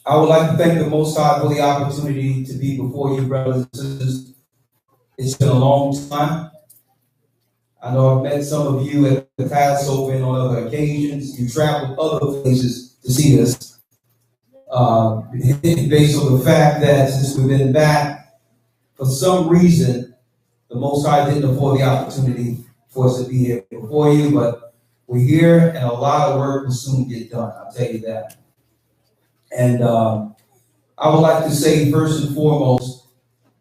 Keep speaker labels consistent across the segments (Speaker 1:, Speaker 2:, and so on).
Speaker 1: I would like to thank the Most High for the opportunity to be before you, brothers and sisters. It's been a long time. I know I've met some of you at the Passover and on other occasions. You traveled other places to see us. Based on the fact that since we've been back, for some reason, the Most High didn't afford the opportunity for us to be here before you, but we're here and a lot of work will soon get done. I'll tell you that. And I would like to say, first and foremost,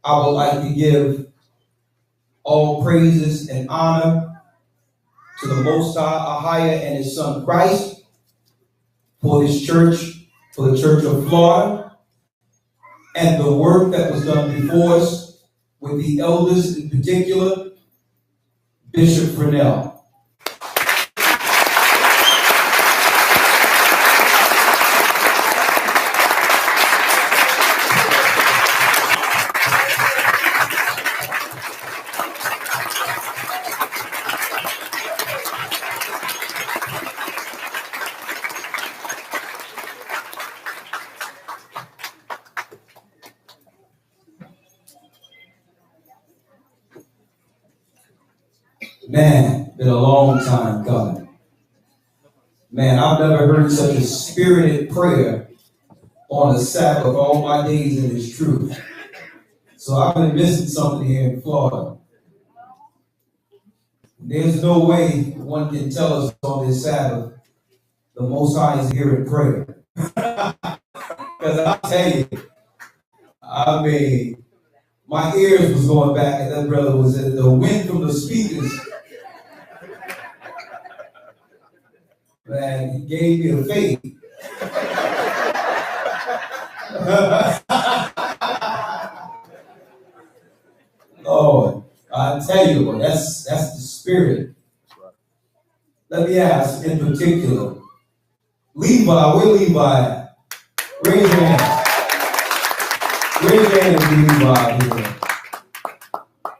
Speaker 1: I would like to give all praises and honor to the Most High and His Son Christ for this church, for the Church of Florida, and the work that was done before us with the elders, in particular, Bishop Fresnel. Man, been a long time coming. Man, I've never heard such a spirited prayer on a Sabbath all my days in this truth. So I've been missing something here in Florida. There's no way one can tell us on this Sabbath the Most High is here in prayer. Because I'll tell you, I mean, my ears was going back and that brother was in the wind from the speakers. Man, he gave me a faith. Lord, I tell you what, that's the spirit. Let me ask in particular, Levi, where Levi at? Raise your hand. Raise your hand if Levi here.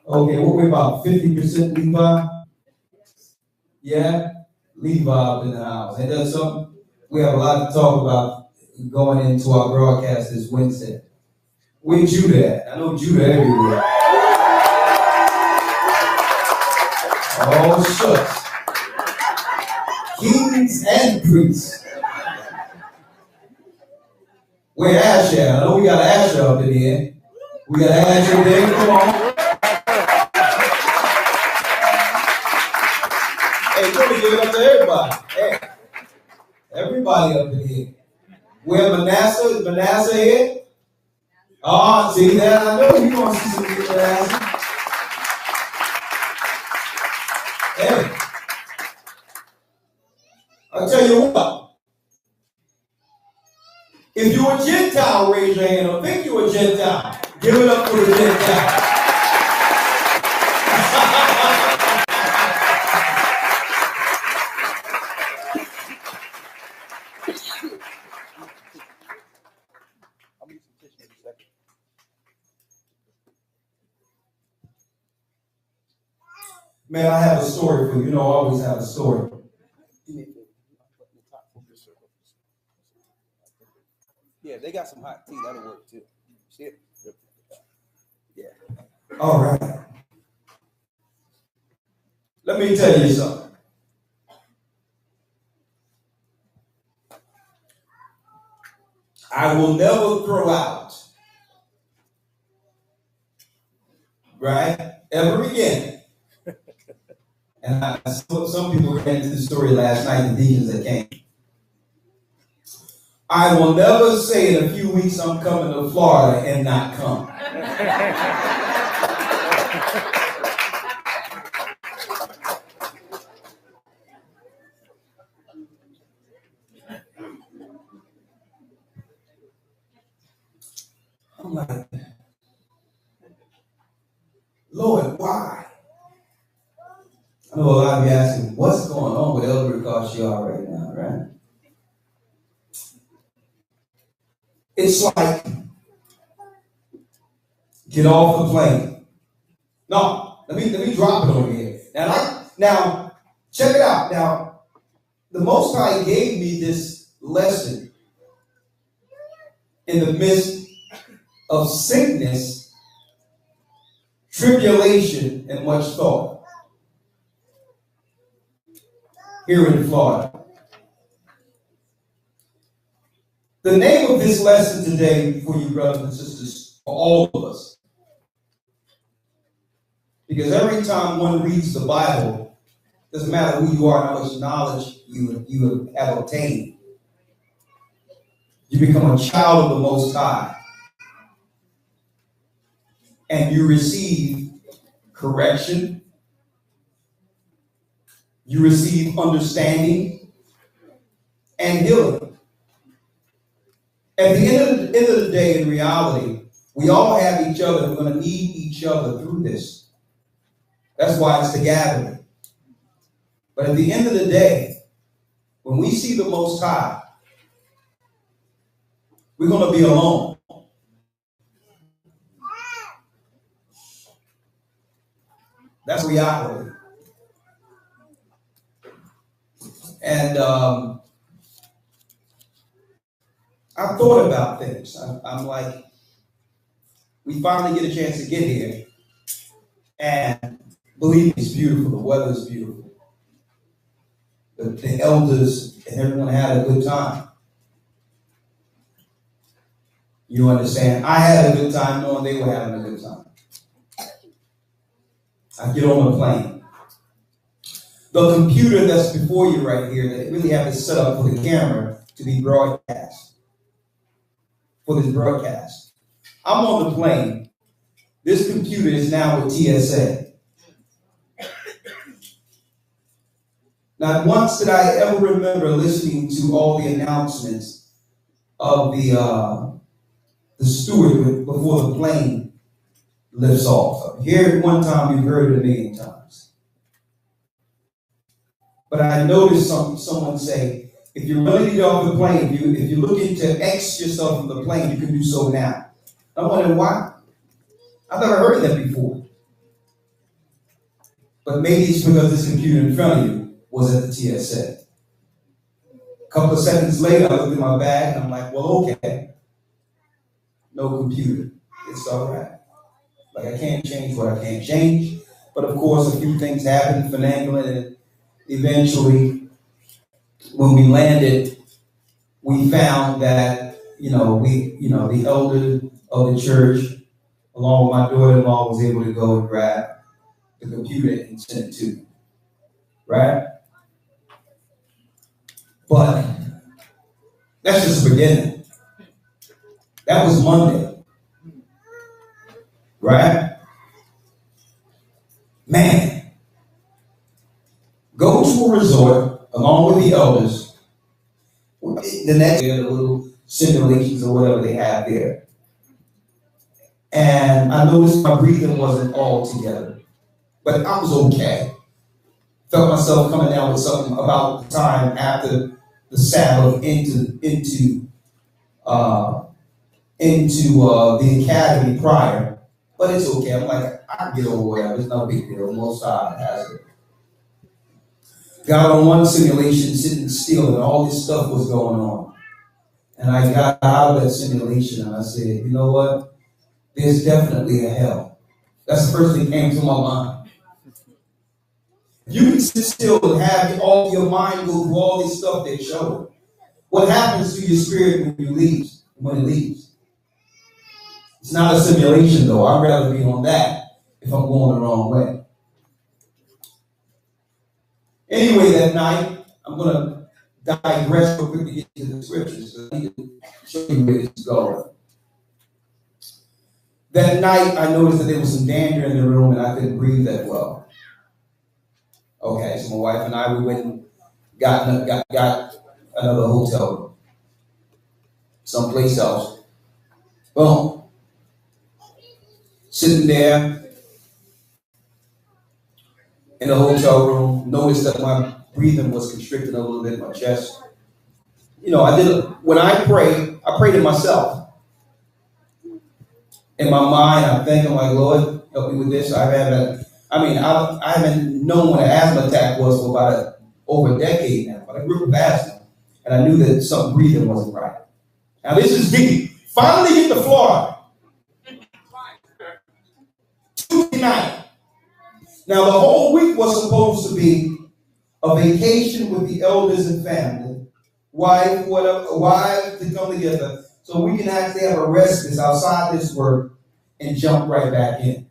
Speaker 1: Okay, what we about 50% Levi? Yeah? Levi up in the house. Ain't that something? We have a lot to talk about going into our broadcast this Wednesday. Where Judah at? I know Judah everywhere. Oh, shucks. Kings and priests. Where Asher at? I know we got Asher up in here. We got Asher there. Come on. Hey, let me give it up to everybody. Hey, everybody up in here. Where Manasseh? Is Manasseh here? Oh, see that? I know you want to see some good Manasseh. Hey, I'll tell you what. If you're a Gentile, raise your hand. Or think you're a Gentile. Give it up for the Gentile. Man, I have a story for you. You know, I always have a story.
Speaker 2: Yeah, they got some hot tea. That'll work too. Shit. Yeah.
Speaker 1: All right. Let me tell you something. I will never throw out, right, ever again. And some people ran into the story last night, the deacons that came. I will never say in a few weeks I'm coming to Florida and not come. I'm like, Lord, why? I know a lot of you asking, what's going on with Elder Gocc right now, right? It's like, get off the plane. No, let me drop it over here. Now, check it out. Now, the Most High gave me this lesson in the midst of sickness, tribulation, and much thought here in Florida. The name of this lesson today for you, brothers and sisters, for all of us, because every time one reads the Bible, doesn't matter who you are, how much knowledge you have obtained, you become a child of the Most High, and you receive correction, you receive understanding and healing. At the end of the day, in reality, we all have each other. We're going to need each other through this. That's why it's the gathering. But at the end of the day, when we see the Most High, we're going to be alone. That's reality. And I've thought about things. I'm like, we finally get a chance to get here. And believe me, it's beautiful. The weather is beautiful. The elders and everyone had a good time. You understand? I had a good time knowing they were having a good time. I get on the plane. The computer that's before you right here, they really have it set up for the camera to be broadcast. For this broadcast. I'm on the plane. This computer is now with TSA. Not once did I ever remember listening to all the announcements of the steward before the plane lifts off. Here at one time, you've heard it a million times. But I noticed someone say, if you're ready to get off the plane, if you're looking to exit yourself from the plane, you can do so now. I'm wondering why. I've never heard of that before. But maybe it's because this computer in front of you was at the TSA. A couple of seconds later, I looked at my bag and I'm like, well, okay. No computer. It's all right. Like, I can't change what I can't change. But of course, a few things happened, finagling, and eventually, when we landed, we found that, the elder of the church, along with my daughter-in-law, was able to go and grab the computer and send it to me. Right? But that's just the beginning. That was Monday. Right? Man. Go to a resort along with the elders. The next day, the little simulations or whatever they have there. And I noticed my breathing wasn't all together. But I was okay. Felt myself coming down with something about the time after the Sabbath into the academy prior. But it's okay. I'm like, I can get over whatever. It's no big deal. Most High has it. Got on one simulation sitting still and all this stuff was going on. And I got out of that simulation and I said, you know what? There's definitely a hell. That's the first thing that came to my mind. You can sit still and have all your mind go through all this stuff they show. What happens to your spirit when it leaves? It's not a simulation though. I'd rather be on that if I'm going the wrong way. Anyway, that night, I'm going to digress real quick to get to the scriptures. So I need to show you where this is going. That night, I noticed that there was some dander in the room and I couldn't breathe that well. Okay, so my wife and I, we went and got another hotel room. Someplace else. Boom. Sitting there in the hotel room, noticed that my breathing was constricted a little bit in my chest. When I pray to myself. In my mind, I'm thinking like, Lord, help me with this. I haven't known what an asthma attack was for about over a decade now, but I grew up with asthma. And I knew that something breathing wasn't right. Now this is deep. Finally get to Florida. Tuesday night. Now the whole week was supposed to be a vacation with the elders and family, wife, whatever, wives to come together, so we can actually have a respite outside this work and jump right back in.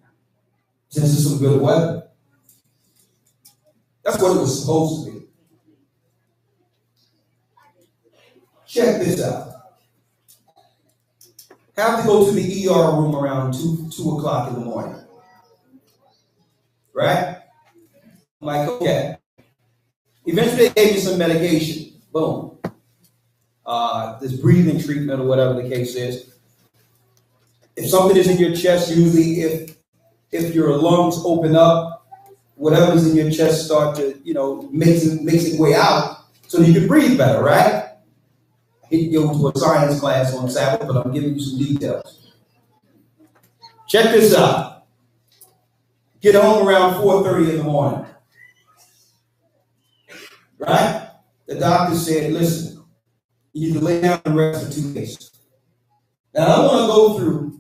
Speaker 1: Since it's some good weather. That's what it was supposed to be. Check this out. Have to go to the ER room around 2 o'clock in the morning. Right? I'm like, okay. Eventually they gave me some medication. Boom. This breathing treatment or whatever the case is. If something is in your chest, usually if your lungs open up, whatever's in your chest start to, makes its way out so you can breathe better, right? I hate to go to a science class on Sabbath, but I'm giving you some details. Check this out. Get home around 4:30 in the morning. Right? The doctor said, listen, you need to lay down and rest for 2 days. Now, I want to go through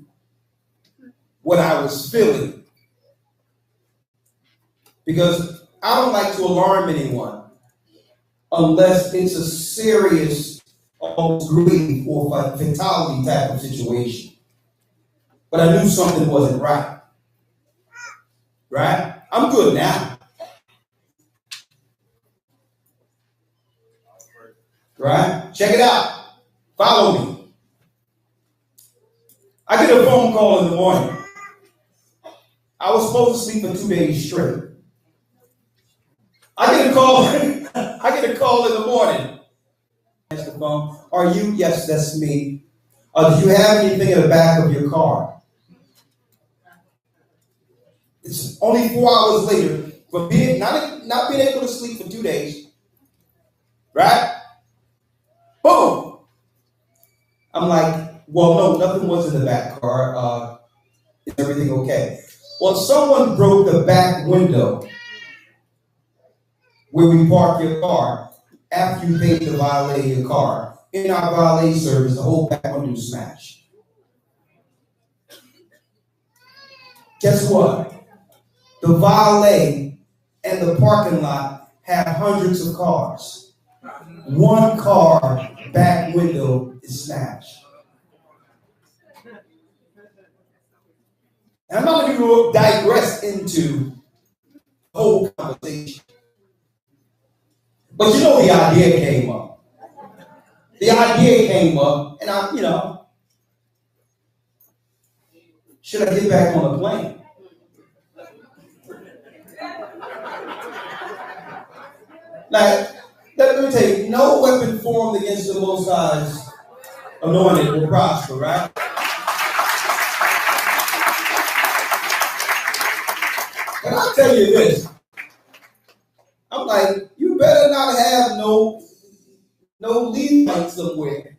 Speaker 1: what I was feeling, because I don't like to alarm anyone unless it's a serious, almost grief or fatality type of situation. But I knew something wasn't right. Right? I'm good now. Right? Check it out. Follow me. I get a phone call in the morning. I was supposed to sleep for 2 days straight. I get a call in the morning. Answer the phone. Are you? Yes, that's me. Do you have anything in the back of your car? It's only 4 hours later from being not being able to sleep for 2 days. Right? Boom. I'm like, well, no, nothing was in the back car. Is everything okay? Well, someone broke the back window where we park your car after you paid to valet your car. In our valet service, the whole back window smashed. Guess what? The valet and the parking lot have hundreds of cars. One car back window is smashed. And I'm not going to digress into the whole conversation. But the idea came up. The idea came up, and should I get back on the plane? Now, let me tell you, no weapon formed against the Most High's anointed will prosper, right? But I'll tell you this. I'm like, you better not have no Levite somewhere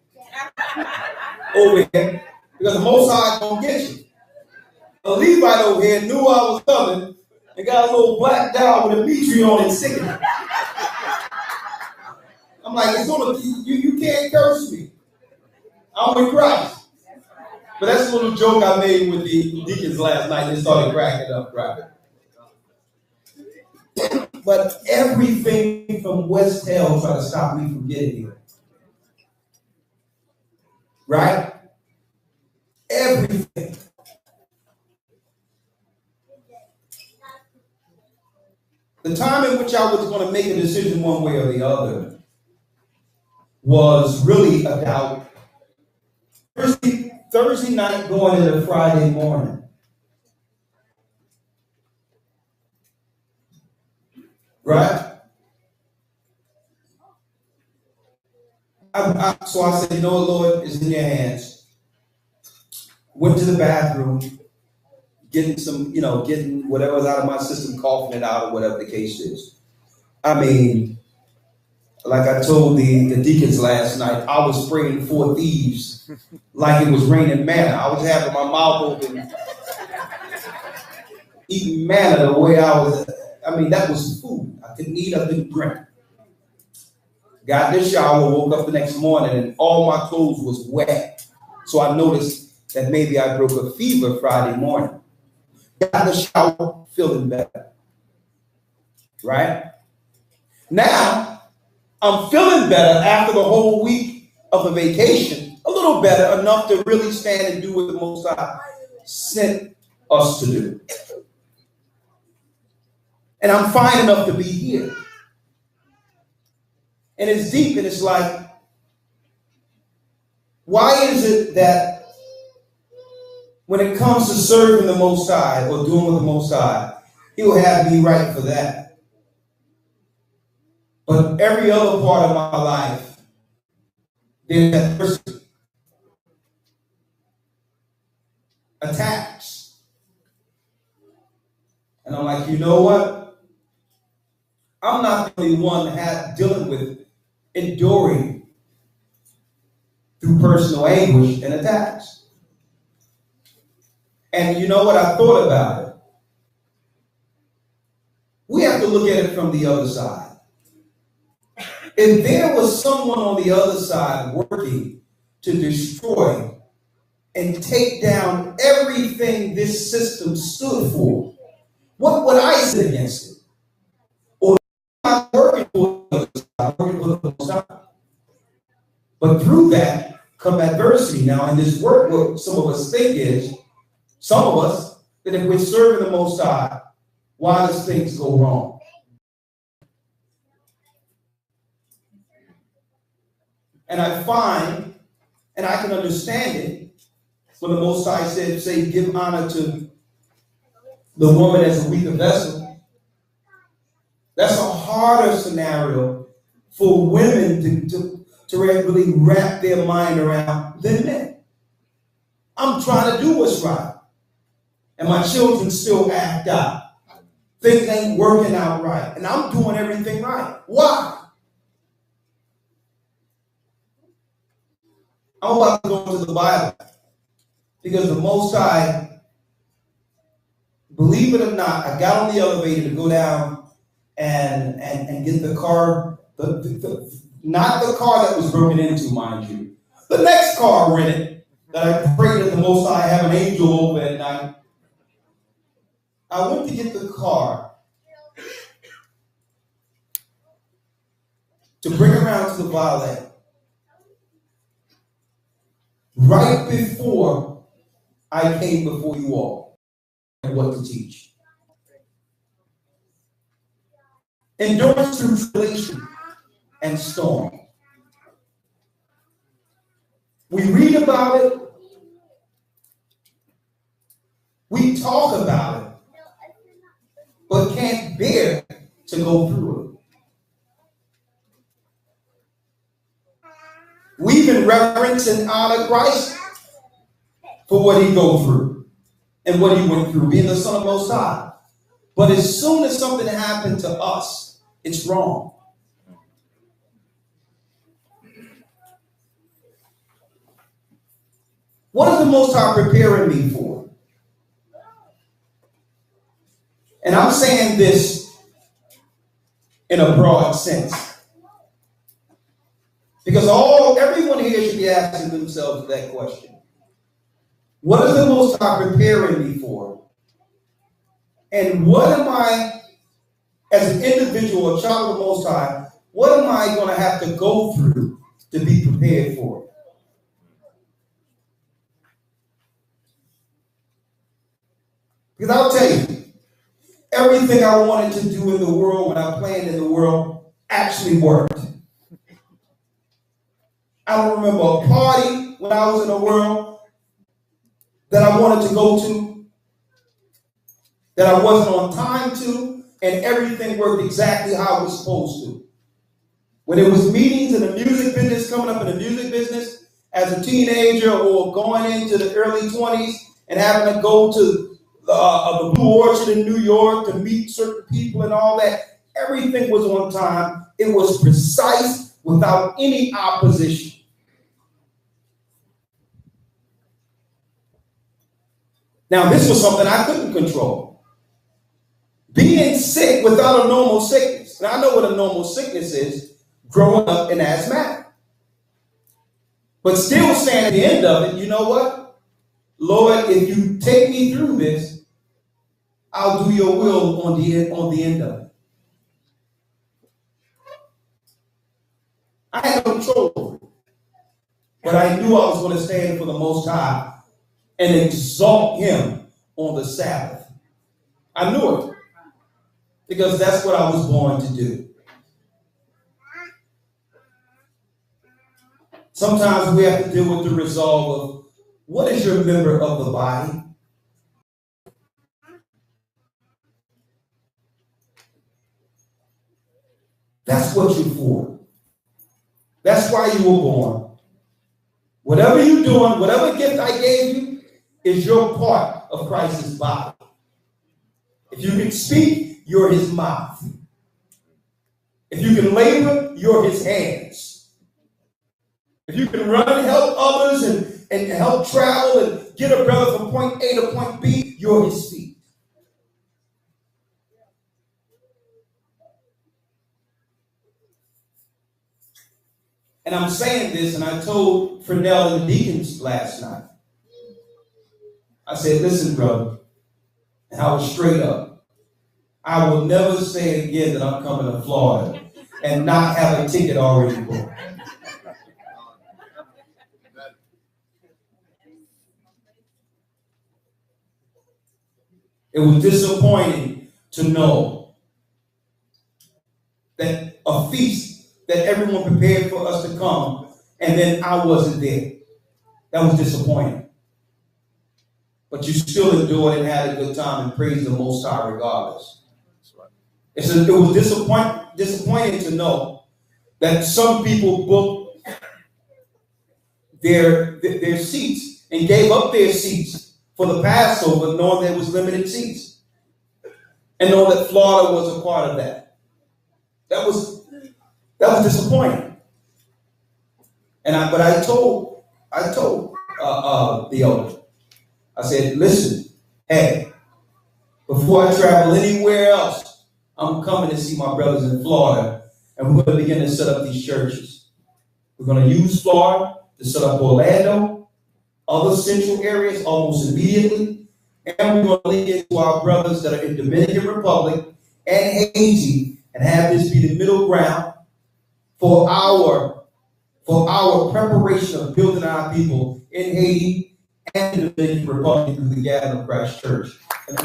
Speaker 1: over here, because the Most High gonna get you. A Levite over here knew I was coming and got a little black dog with a Mitri on it sticking. I'm like, you can't curse me. I'm with Christ. But that's a little joke I made with the deacons last night. They started cracking up, right? But everything from West Hell tried to stop me from getting here. Right? Everything. The time in which I was going to make a decision one way or the other was really about Thursday night going into Friday morning. Right? So I said, Lord, it's in your hands. Went to the bathroom, getting whatever's out of my system, coughing it out or whatever the case is. I mean, like I told the deacons last night, I was spraying for thieves like it was raining manna. I was having my mouth open, eating manna the way I was. I mean, that was food. I couldn't eat, I couldn't drink. Got in the shower, woke up the next morning, and all my clothes was wet, So I noticed that maybe I broke a fever Friday morning. Got in the shower, feeling better. Right? Now, I'm feeling better after the whole week of a vacation. A little better, enough to really stand and do what the Most High sent us to do. And I'm fine enough to be here. And it's deep, and it's like, why is it that when it comes to serving the Most High or doing with the Most High, He'll have me right for that? But every other part of my life, there's that person attacks. And I'm like, you know what? I'm not the only one dealing with enduring through personal anguish and attacks. And you know what? I thought about it. We have to look at it from the other side. If there was someone on the other side working to destroy and take down everything this system stood for, what would I say against it? Or I'm working for the other side, working for the other side. But through that come adversity. Now, in this work, what some of us think is, some of us, that if we're serving the Most High, why does things go wrong? And I find, and I can understand it, when the Most High said, say, give honor to the woman as a weaker vessel. That's a harder scenario for women to really wrap their mind around than men. I'm trying to do what's right. And my children still act out. Things ain't working out right. And I'm doing everything right. Why? I'm about to go into the Bible. Because the Most High, believe it or not, I got on the elevator to go down and get the car, not the car that was broken into, mind you. The next car rented that I prayed that the Most High have an angel over at night. I went to get the car to bring around to the valet. Right before I came before you all and what to teach. Endurance through tribulation and storm. We read about it. We talk about it. But can't bear to go through it. We even reverence and honor Christ for what he go through and what he went through, being the Son of Most High. But as soon as something happened to us, it's wrong. What is the Most High preparing me for? And I'm saying this in a broad sense. Because everyone here should be asking themselves that question. What is the Most High preparing me for? And what am I, as an individual, a child of the Most High, what am I going to have to go through to be prepared for it? Because I'll tell you, everything I wanted to do in the world, when I planned in the world, actually worked. I don't remember a party when I was in the world that I wanted to go to, that I wasn't on time to, and everything worked exactly how it was supposed to. When it was meetings in the music business, coming up in the music business as a teenager or going into the early 20s and having to go to the Blue Orchard in New York to meet certain people and all that, everything was on time. It was precise without any opposition. Now, this was something I couldn't control. Being sick without a normal sickness. Now, I know what a normal sickness is, growing up an asthmatic. But still saying at the end of it, you know what? Lord, if you take me through this, I'll do your will on the end of it. I had no control over it. But I knew I was going to stand for the Most High and exalt him on the Sabbath. I knew it. Because that's what I was born to do. Sometimes we have to deal with the resolve of what is your member of the body? That's what you're for. That's why you were born. Whatever you're doing, whatever gift I gave you, is your part of Christ's body. If you can speak, you're his mouth. If you can labor, you're his hands. If you can run and help others and help travel and get a brother from point A to point B, you're his feet. And I'm saying this, and I told Fresnel and the deacons last night. I said, listen, brother, and I was straight up. I will never say again that I'm coming to Florida and not have a ticket already booked. It was disappointing to know that a feast that everyone prepared for us to come, and then I wasn't there. That was disappointing. But you still endured and had a good time and praised the Most High regardless. It was disappointing to know that some people booked their seats and gave up their seats for the Passover, knowing there was limited seats, and knowing that Florida was a part of that. That was disappointing. But I told the elder, I said, listen, hey, before I travel anywhere else, I'm coming to see my brothers in Florida, and we're going to begin to set up these churches. We're going to use Florida to set up Orlando, other central areas almost immediately, and we're going to link into our brothers that are in Dominican Republic and Haiti, and have this be the middle ground for our preparation of building our people in Haiti and the Dominican Republic through the Gathering of Christ Church. And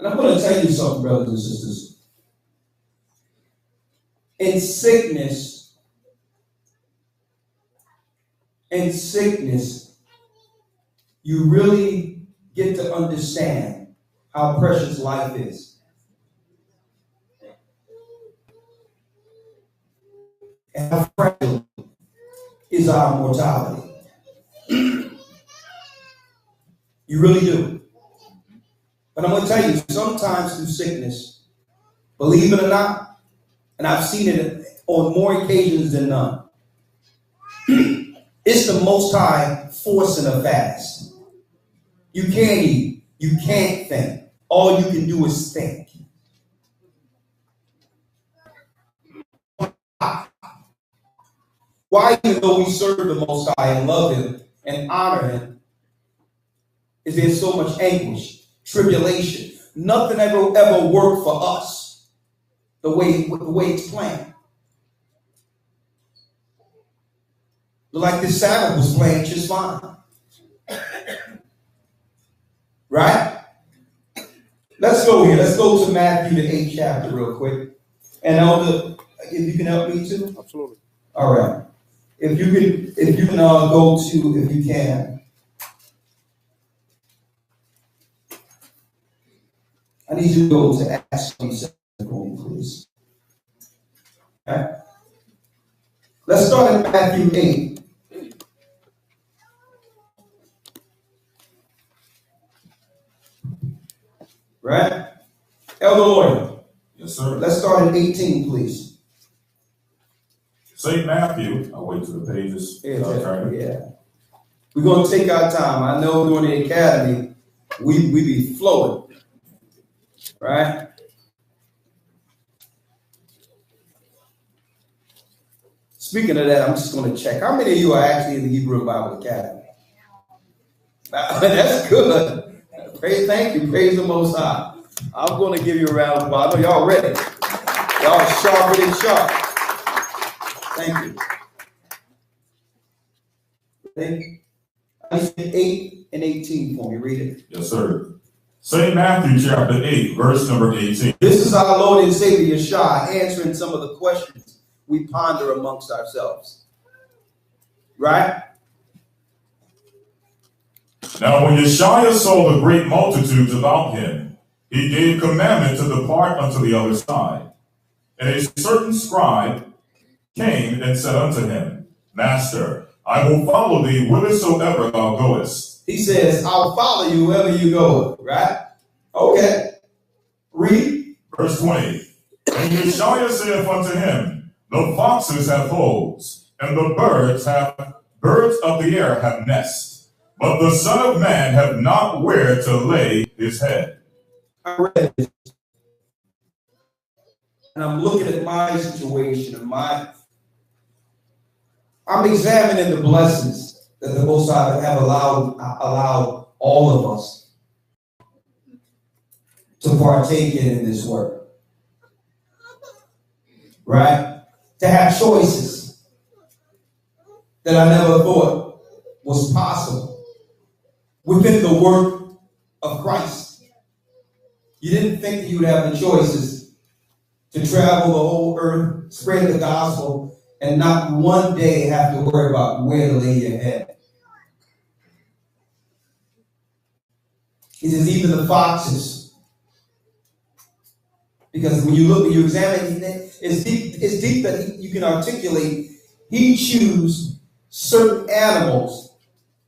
Speaker 1: I'm going to tell you something, brothers and sisters. In sickness, you really get to understand how precious life is. And how fragile is our mortality. You really do. But I'm going to tell you, sometimes through sickness, believe it or not, and I've seen it on more occasions than none, it's the Most High forcing a fast. You can't eat. You can't think. All you can do is think. Why, even though we serve the Most High and love him and honor him, is there so much anguish, tribulation? Nothing ever worked for us the way it's planned. Like this Sabbath was planned just fine. Right? Let's go here. Let's go to Matthew, the 8th chapter real quick. And Elder, if you can help me too.
Speaker 2: Absolutely.
Speaker 1: All right. If you can go to, if you can. I need you to go to Acts 27, please. Okay. Let's start at Matthew 8. Right? Elder Lawyer.
Speaker 3: Yes, sir.
Speaker 1: Let's start at 18, please.
Speaker 3: St. Matthew, I'll wait till the pages.
Speaker 1: Yeah. We're going to take our time. I know during the academy, we be flowing, right? Speaking of that, I'm just going to check. How many of you are actually in the Hebrew Bible Academy? That's good. Thank you. Praise the Most High. I'm going to give you a round of applause. I know y'all ready. Y'all sharper than sharp. Thank you. Ready? 8 and 18 for me. Read it.
Speaker 3: Yes, sir. St. Matthew chapter 8, verse number 18.
Speaker 1: This is our Lord and Savior Yeshua answering some of the questions we ponder amongst ourselves. Right?
Speaker 3: Now when Yeshua saw the great multitudes about him, he gave commandment to depart unto the other side. And a certain scribe came and said unto him, Master, I will follow thee whithersoever thou goest.
Speaker 1: He says, I'll follow you wherever you go. Right? Okay. Read.
Speaker 3: Verse 20. And Yeshua saith unto him, The foxes have holes, and the birds of the air have nests, but the Son of Man hath not where to lay his head.
Speaker 1: I read this, and I'm looking at my situation and I'm examining the blessings that the Most High have allowed all of us to partake in this work. Right? To have choices that I never thought was possible within the work of Christ. You didn't think that you would have the choices to travel the whole earth, spread the gospel, and not one day have to worry about where to lay your head. He says, even the foxes. Because when you examine it, it's deep that you can articulate. He chooses certain animals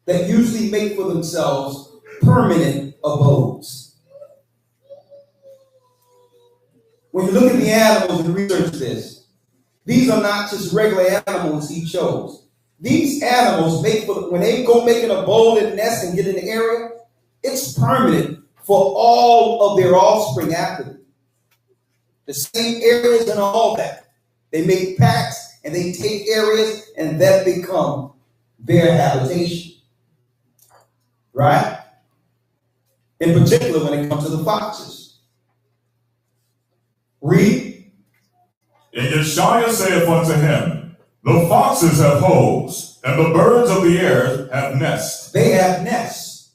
Speaker 1: that usually make for themselves permanent abodes. When you look at the animals and research this, these are not just regular animals he chose. These animals when they go make an abode and nest and get in the area, it's permanent for all of their offspring after them. The same areas and all that. They make packs and they take areas and that become their habitation. Right? In particular when it comes to the foxes. Read.
Speaker 3: And Yeshua saith unto him, The foxes have holes, and the birds of the air have nests.
Speaker 1: They have nests.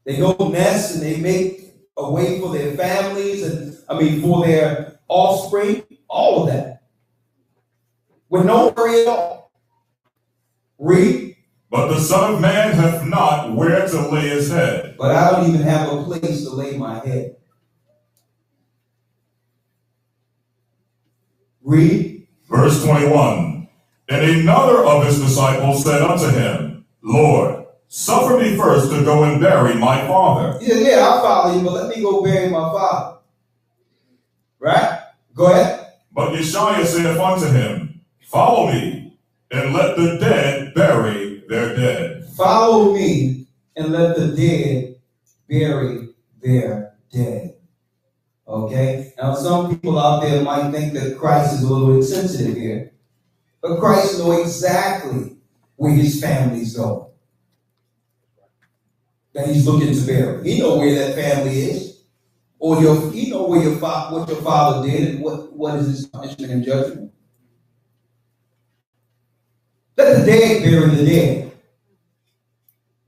Speaker 1: They go nest and they make a way for their families and for their offspring, all of that. With no worry at all. Read.
Speaker 3: But the Son of Man hath not where to lay his head.
Speaker 1: But I don't even have a place to lay my head. Read.
Speaker 3: Verse 21. And another of his disciples said unto him, Lord, suffer me first to go and bury my father.
Speaker 1: Yeah, I'll follow you, but let me go bury my father. Right? Go ahead.
Speaker 3: But Yeshua saith unto him, Follow me, and let the dead bury their dead.
Speaker 1: Follow me, and let the dead bury their dead. Okay? Now, some people out there might think that Christ is a little insensitive here. But Christ knows exactly where his family's going. That he's looking to bury. He knows where that family is. Or he knows where what your father did and what is his punishment and judgment. Let the dead bury the dead.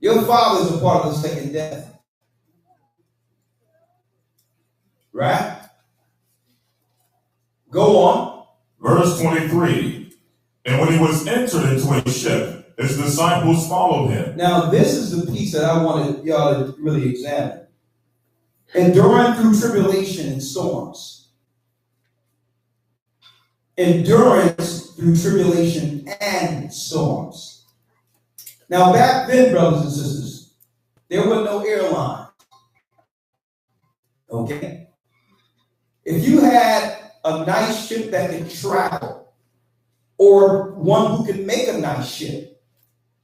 Speaker 1: Your father is a part of the second death. Right? Go on.
Speaker 3: Verse 23. And when he was entered into a ship, his disciples followed him.
Speaker 1: Now, this is the piece that I wanted y'all to really examine. Enduring through tribulation and storms. Endurance through tribulation and storms. Now, back then, brothers and sisters, there were no airlines. Okay? If you had a nice ship that could travel, or one who could make a nice ship,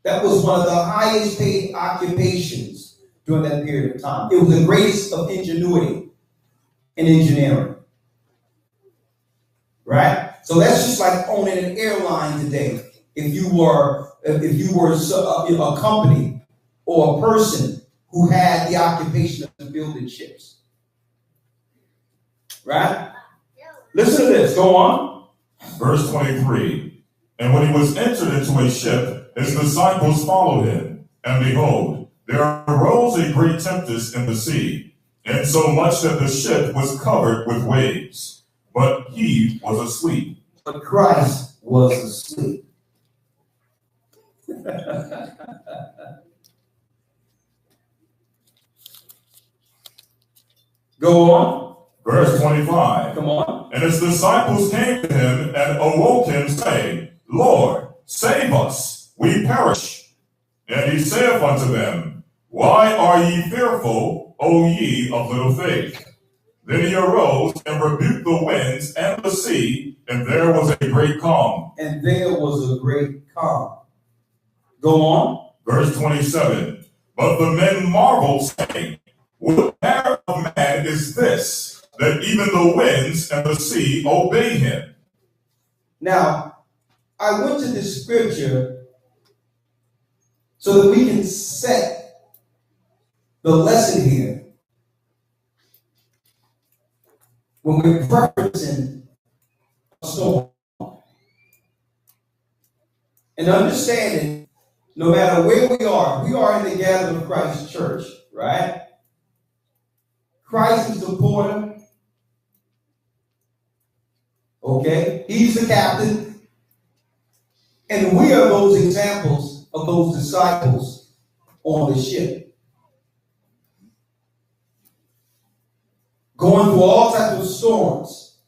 Speaker 1: That was one of the highest paid occupations during that period of time. It was the greatest of ingenuity in engineering. Right? So that's just like owning an airline today. If you were a company or a person who had the occupation of building ships. Right? Listen to this. Go on.
Speaker 3: Verse 23. And when he was entered into a ship, his disciples followed him. And behold, there arose a great tempest in the sea, insomuch that the ship was covered with waves. But he was asleep.
Speaker 1: But Christ was asleep. Go on.
Speaker 3: Verse 25.
Speaker 1: Come on.
Speaker 3: And his disciples came to him and awoke him, saying, Lord, save us, we perish. And he saith unto them, Why are ye fearful, O ye of little faith? Then he arose and rebuked the winds and the sea, and there was a great calm.
Speaker 1: And there was a great calm. Go on.
Speaker 3: Verse 27. But the men marveled, saying, What manner of man is this, that even the winds and the sea obey him?
Speaker 1: Now, I went to this scripture so that we can set the lesson here. When we're referencing a storm and understanding, no matter where we are in the gathering of Christ church, right? Christ is the porter. Okay? He's the captain. And we are those examples of those disciples on the ship. Going through all types of storms.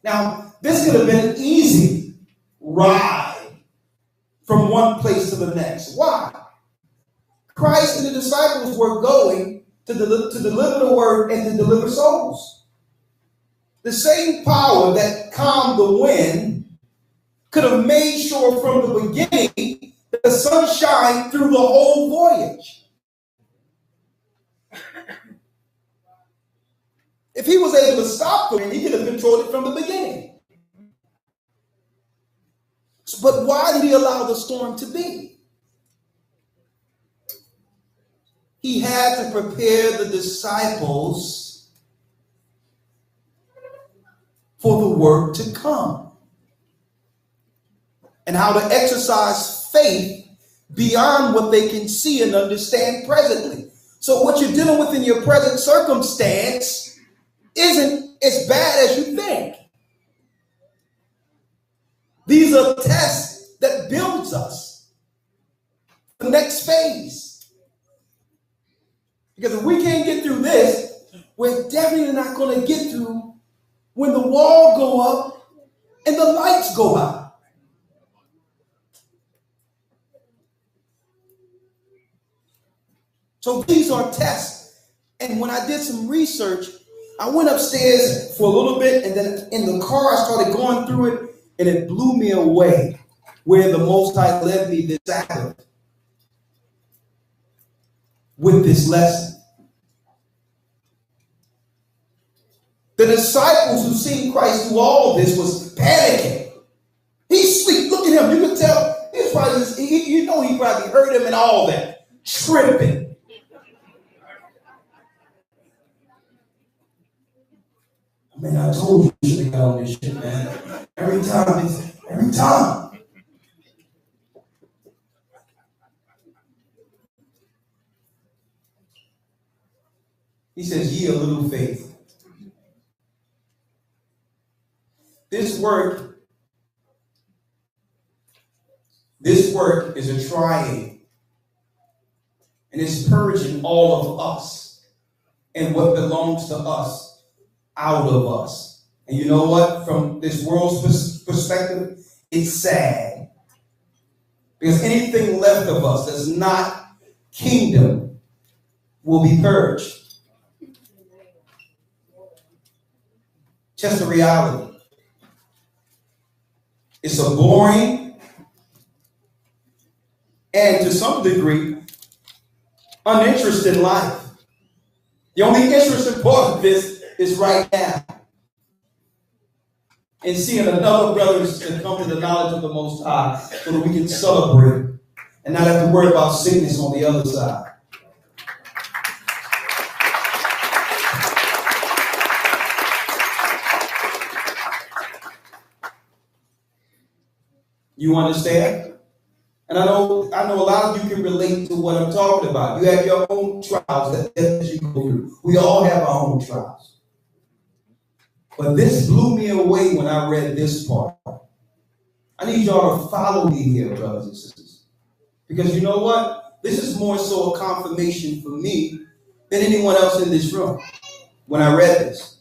Speaker 1: Now, this could have been an easy ride from one place to the next. Why? Christ and the disciples were going to deliver the word and to deliver souls. The same power that calmed the wind could have made sure from the beginning that the sun shined through the whole voyage. If he was able to stop the wind, he could have controlled it from the beginning. But why did he allow the storm to be? He had to prepare the disciples for the work to come and how to exercise faith beyond what they can see and understand presently. So what you're dealing with in your present circumstance isn't as bad as you think. These are tests that builds us. The next phase. Because if we can't get through this, we're definitely not going to get through when the wall go up and the lights go out. So these are tests. And when I did some research, I went upstairs for a little bit, and then in the car I started going through it, and it blew me away where the Most High led me this Sabbath with this lesson. The disciples who seen Christ do all of this was panicking. He's asleep. Look at him. You can tell. He's probably, he probably heard him and all that. Tripping. Man, I told you should have got on this shit, man. Every time. He says, ye of little faith. This work is a trying, and it's purging all of us and what belongs to us out of us. And you know what? From this world's perspective, it's sad. Because anything left of us that's not kingdom will be purged. Just a reality. It's a boring, and to some degree, uninterested in life. The only interesting part of this is right now. And seeing another brothers to come to the knowledge of the Most High so that we can celebrate and not have to worry about sickness on the other side. You understand? And I know a lot of you can relate to what I'm talking about. You have your own trials that you go through. We all have our own trials. But this blew me away when I read this part. I need y'all to follow me here, brothers and sisters. Because you know what? This is more so a confirmation for me than anyone else in this room when I read this.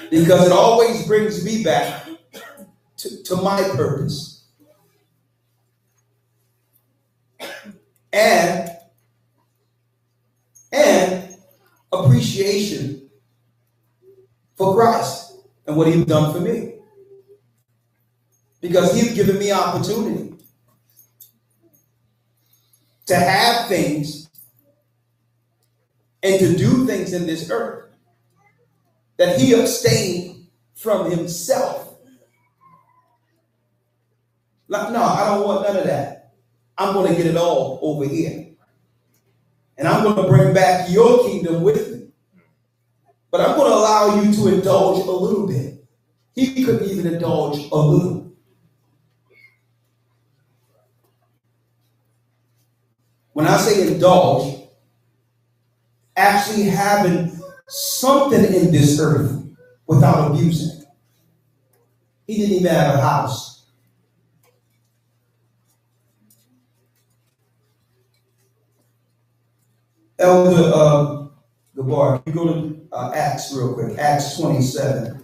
Speaker 1: Because it always brings me back to my purpose. And appreciation for Christ and what he's done for me. Because he's given me opportunity to have things and to do things in this earth that he abstained from himself. Like, no, I don't want none of that. I'm going to get it all over here. And I'm going to bring back your kingdom with me. But I'm going to allow you to indulge a little bit. He couldn't even indulge a little. When I say indulge, actually having something in this earth without abusing it. He didn't even have a house. Elder Gocc, you go to Acts real quick. Acts 27.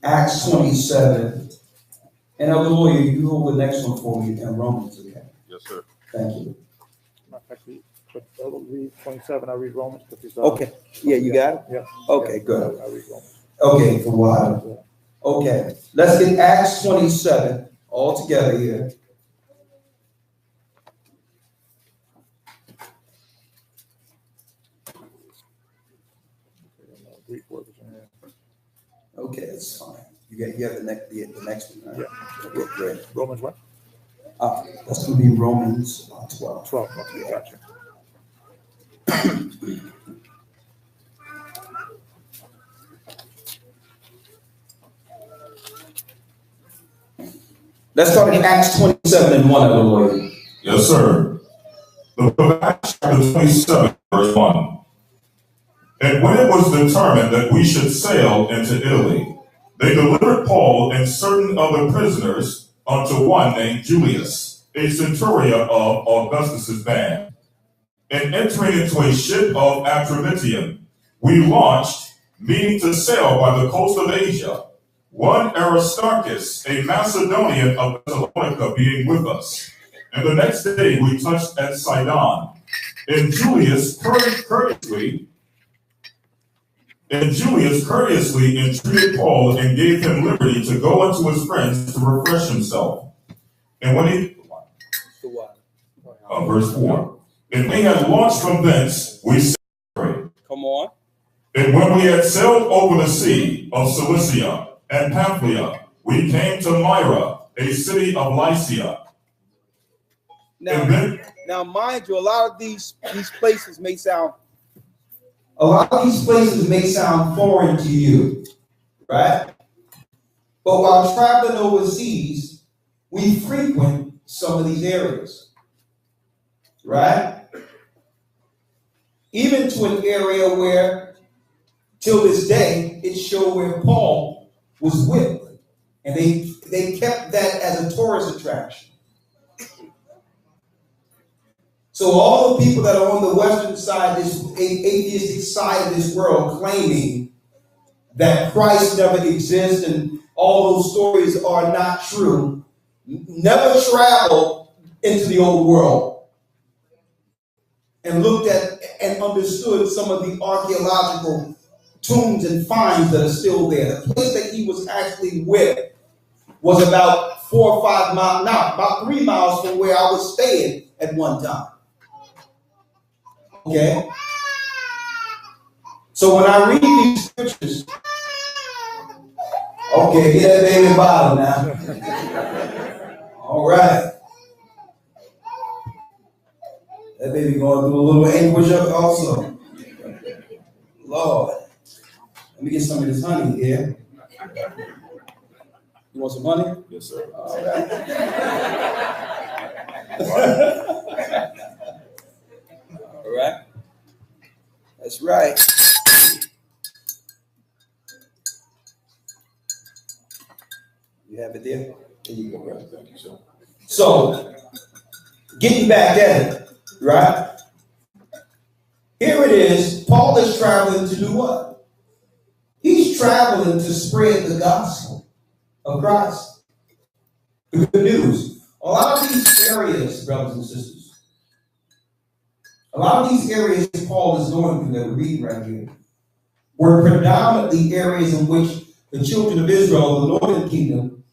Speaker 1: Acts 27. And Elder Lawyer, you hold the next one for me in Romans again.
Speaker 4: Yes, sir.
Speaker 1: Thank you.
Speaker 5: Actually, I'll read 27. I read Romans.
Speaker 1: Okay. Yeah, you got it?
Speaker 5: Yeah.
Speaker 1: Okay,
Speaker 5: Yeah,
Speaker 1: good.
Speaker 5: I read Romans.
Speaker 1: Okay, for a while. Okay, let's get Acts 27 all together here.
Speaker 5: Greek words in there.
Speaker 1: Okay, that's fine. You have the next one, right?
Speaker 5: Yeah.
Speaker 1: Okay, great.
Speaker 5: Romans what?
Speaker 1: That's going to be Romans 12.
Speaker 5: 12. Okay, gotcha.
Speaker 1: Let's start in Acts 27 and 1, Elder Lawyer.
Speaker 3: Yes, sir. The book of Acts, chapter 27, verse 1. And when it was determined that we should sail into Italy, they delivered Paul and certain other prisoners unto one named Julius, a centurion of Augustus's band. And entering into a ship of Atramition, we launched, meaning to sail by the coast of Asia, one Aristarchus, a Macedonian of Thessalonica, being with us. And the next day we touched at Sidon. And Julius courteously entreated Paul and gave him liberty to go unto his friends to refresh himself. And when he, verse 4, and we had launched from thence, we separated.
Speaker 2: Come on.
Speaker 3: And when we had sailed over the sea of Cilicia and Pamphylia, we came to Myra, a city of Lycia.
Speaker 2: Now, mind you, a lot of these places may sound
Speaker 1: foreign to you, right? But while traveling overseas, we frequent some of these areas, right? Even to an area where, till this day, it showed where Paul was whipped. And they kept that as a tourist attraction. So all the people that are on the western side, this atheistic side of this world, claiming that Christ never exists and all those stories are not true, never travel into the old world and looked at and understood some of the archaeological tombs and finds that are still there. The place that he was actually with was about 4 or 5 miles, no, about 3 miles from where I was staying at one time. Okay? So when I read these scriptures, okay, get that baby bottle now. All right. That baby going through a little anguish up also. Lord. Let me get some of this honey here. You want some honey?
Speaker 3: Yes, sir.
Speaker 1: All right. All right. That's right. You have it there? There you go, brother. Thank you, sir. So, getting back at it, right? Here it is. Paul is traveling to do what? He's traveling to spread the gospel of Christ. The good news. A lot of these areas, brothers and sisters, a lot of these areas Paul is going through that we're reading right here were predominantly areas in which the children of Israel, the northern kingdom,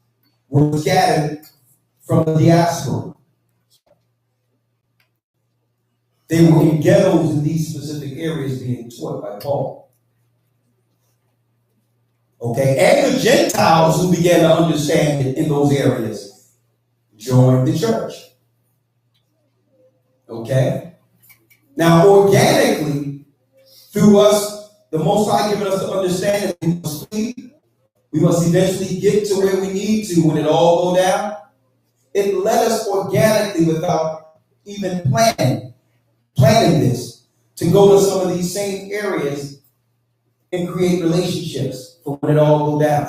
Speaker 1: were scattered from the diaspora. They were in ghettos in these specific areas being taught by Paul. Okay, and the Gentiles who began to understand it in those areas joined the church. Okay, now organically, through us, the Most High giving us the understanding we must flee. We must eventually get to where we need to when it all go down. It led us organically without even planning this to go to some of these same areas and create relationships for when it all go down.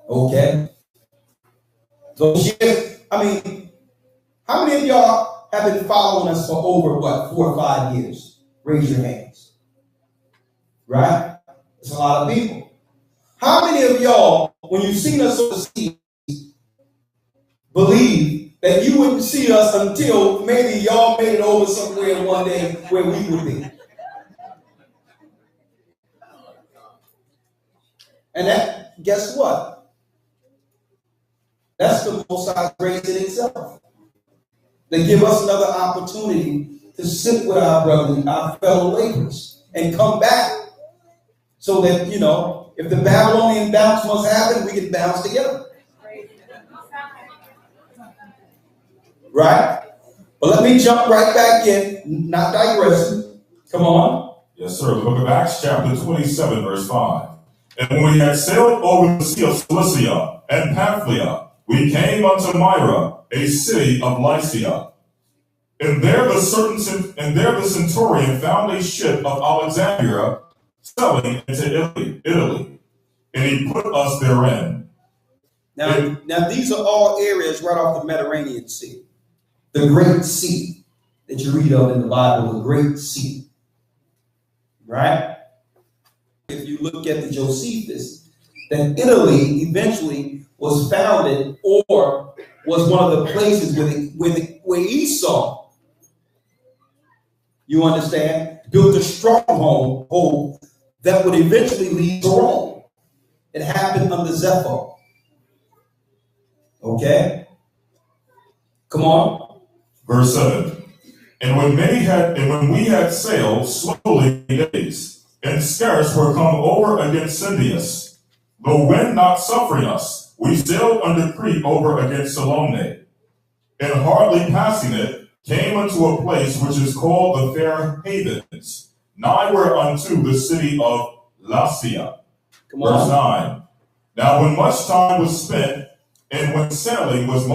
Speaker 1: Okay. So I mean, how many of y'all have been following us for over 4 or 5 years? Raise your hands. Right? It's a lot of people. How many of y'all, when you've seen us on the scene, believe that you wouldn't see us until maybe y'all made it over somewhere one day where we would be? And that, guess what? That's the Most High's grace in itself. They give us another opportunity to sit with our brothers, our fellow laborers, and come back so that, you know, if the Babylonian bounce must happen, we can bounce together. Right? But let me jump right back in, not digressing. Come on.
Speaker 3: Yes, sir. The book of Acts, chapter 27, verse 5. And when we had sailed over the sea of Cilicia and Pamphylia, we came unto Myra, a city of Lycia. And there the centurion found a ship of Alexandria selling into Italy, and he put us therein.
Speaker 1: Now these are all areas right off the Mediterranean Sea. The Great Sea that you read of in the Bible, the Great Sea. Right? If you look at the Josephus, then Italy eventually was founded or was one of the places where Esau, you understand, built a stronghold that would eventually lead to Rome. It happened under Zepho. Okay? Come on.
Speaker 3: Verse 7. And when we had sailed slowly days, and scarce were come over against Cyndius, the wind not suffering us, we sailed under Crete over against Salome, and hardly passing it, came unto a place which is called the Fair Havens, nigh whereunto the city of Lasea. Verse 9. Now when much time was spent, and when sailing was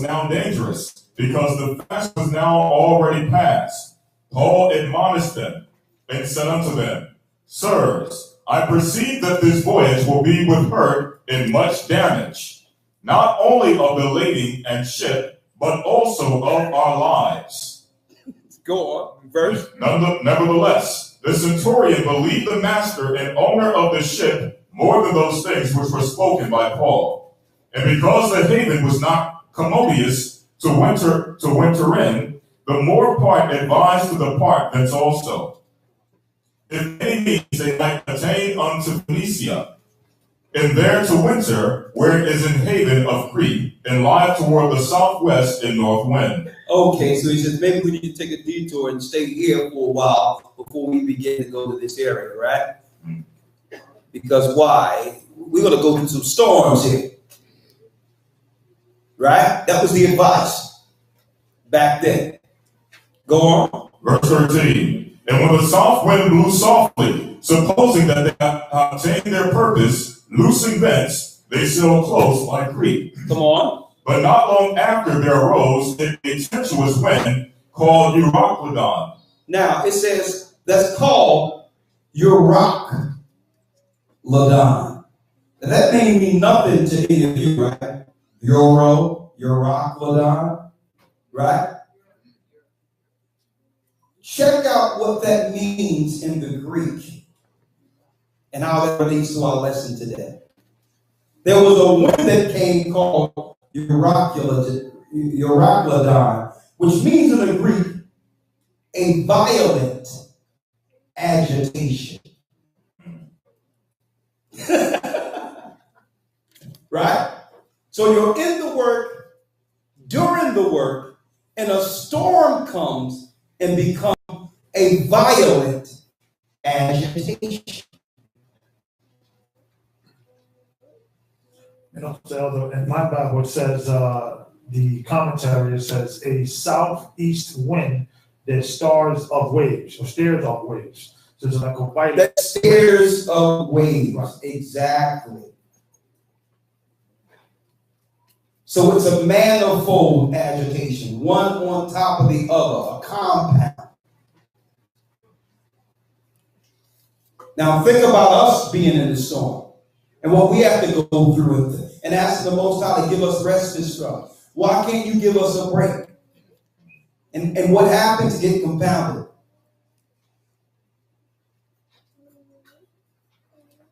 Speaker 3: now dangerous, because the fast was now already past, Paul admonished them, and said unto them, Sirs, I perceive that this voyage will be with hurt and much damage, not only of the lading and ship, but also of our lives.
Speaker 1: Go on, verse.
Speaker 3: Nevertheless, the centurion believed the master and owner of the ship more than those things which were spoken by Paul. And because the haven was not commodious, winter in, the more part advised to depart thence also. If any means they might attain unto Phoenicia, and there to winter, where it is in haven of Crete, and lie toward the southwest and north wind.
Speaker 2: Okay, so he says maybe we need to take a detour and stay here for a while before we begin to go to this area, right? Because why? We're going to go through some storms here, right? That was the advice back then. Go on.
Speaker 3: Verse 13. And when the south wind blew softly, supposing that they had obtained their purpose, loosing thence, they sailed close by Crete.
Speaker 2: Come on.
Speaker 3: But not long after there arose a tempestuous wind called Euroclydon.
Speaker 2: Now it says that's called Euroclydon. Now, that may mean nothing to any of you, right? Euroclydon, right? Check out what that means in the Greek and how that relates to our lesson today. There was a wind that came called Euroclydon, which means in the Greek a violent agitation. Right? So you're in the work, during the work, and a storm comes and becomes a violent agitation.
Speaker 5: You know, Elder, in my Bible it says, the commentary says a southeast wind that stars of waves or stares of waves. So it's like a violent.
Speaker 2: That stares of waves. Right. Exactly. So it's a manifold agitation, one on top of the other, a compound. Now think about us being in the storm and what we have to go through and ask the Most High to give us respite from. Why can't you give us a break? And what happens? Get compounded.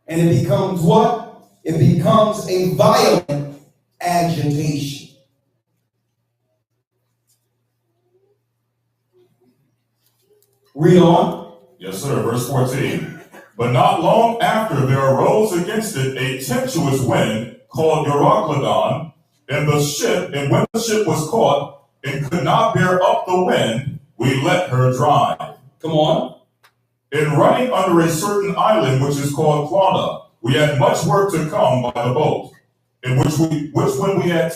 Speaker 2: And it becomes what? It becomes a violent agitation. Read on.
Speaker 3: Yes, sir. Verse 14. But not long after there arose against it a tempestuous wind called Euroclydon, and when the ship was caught and could not bear up the wind, we let her drive.
Speaker 2: Come on.
Speaker 3: In running under a certain island which is called Clauda, we had much work to come by the boat, in which when they had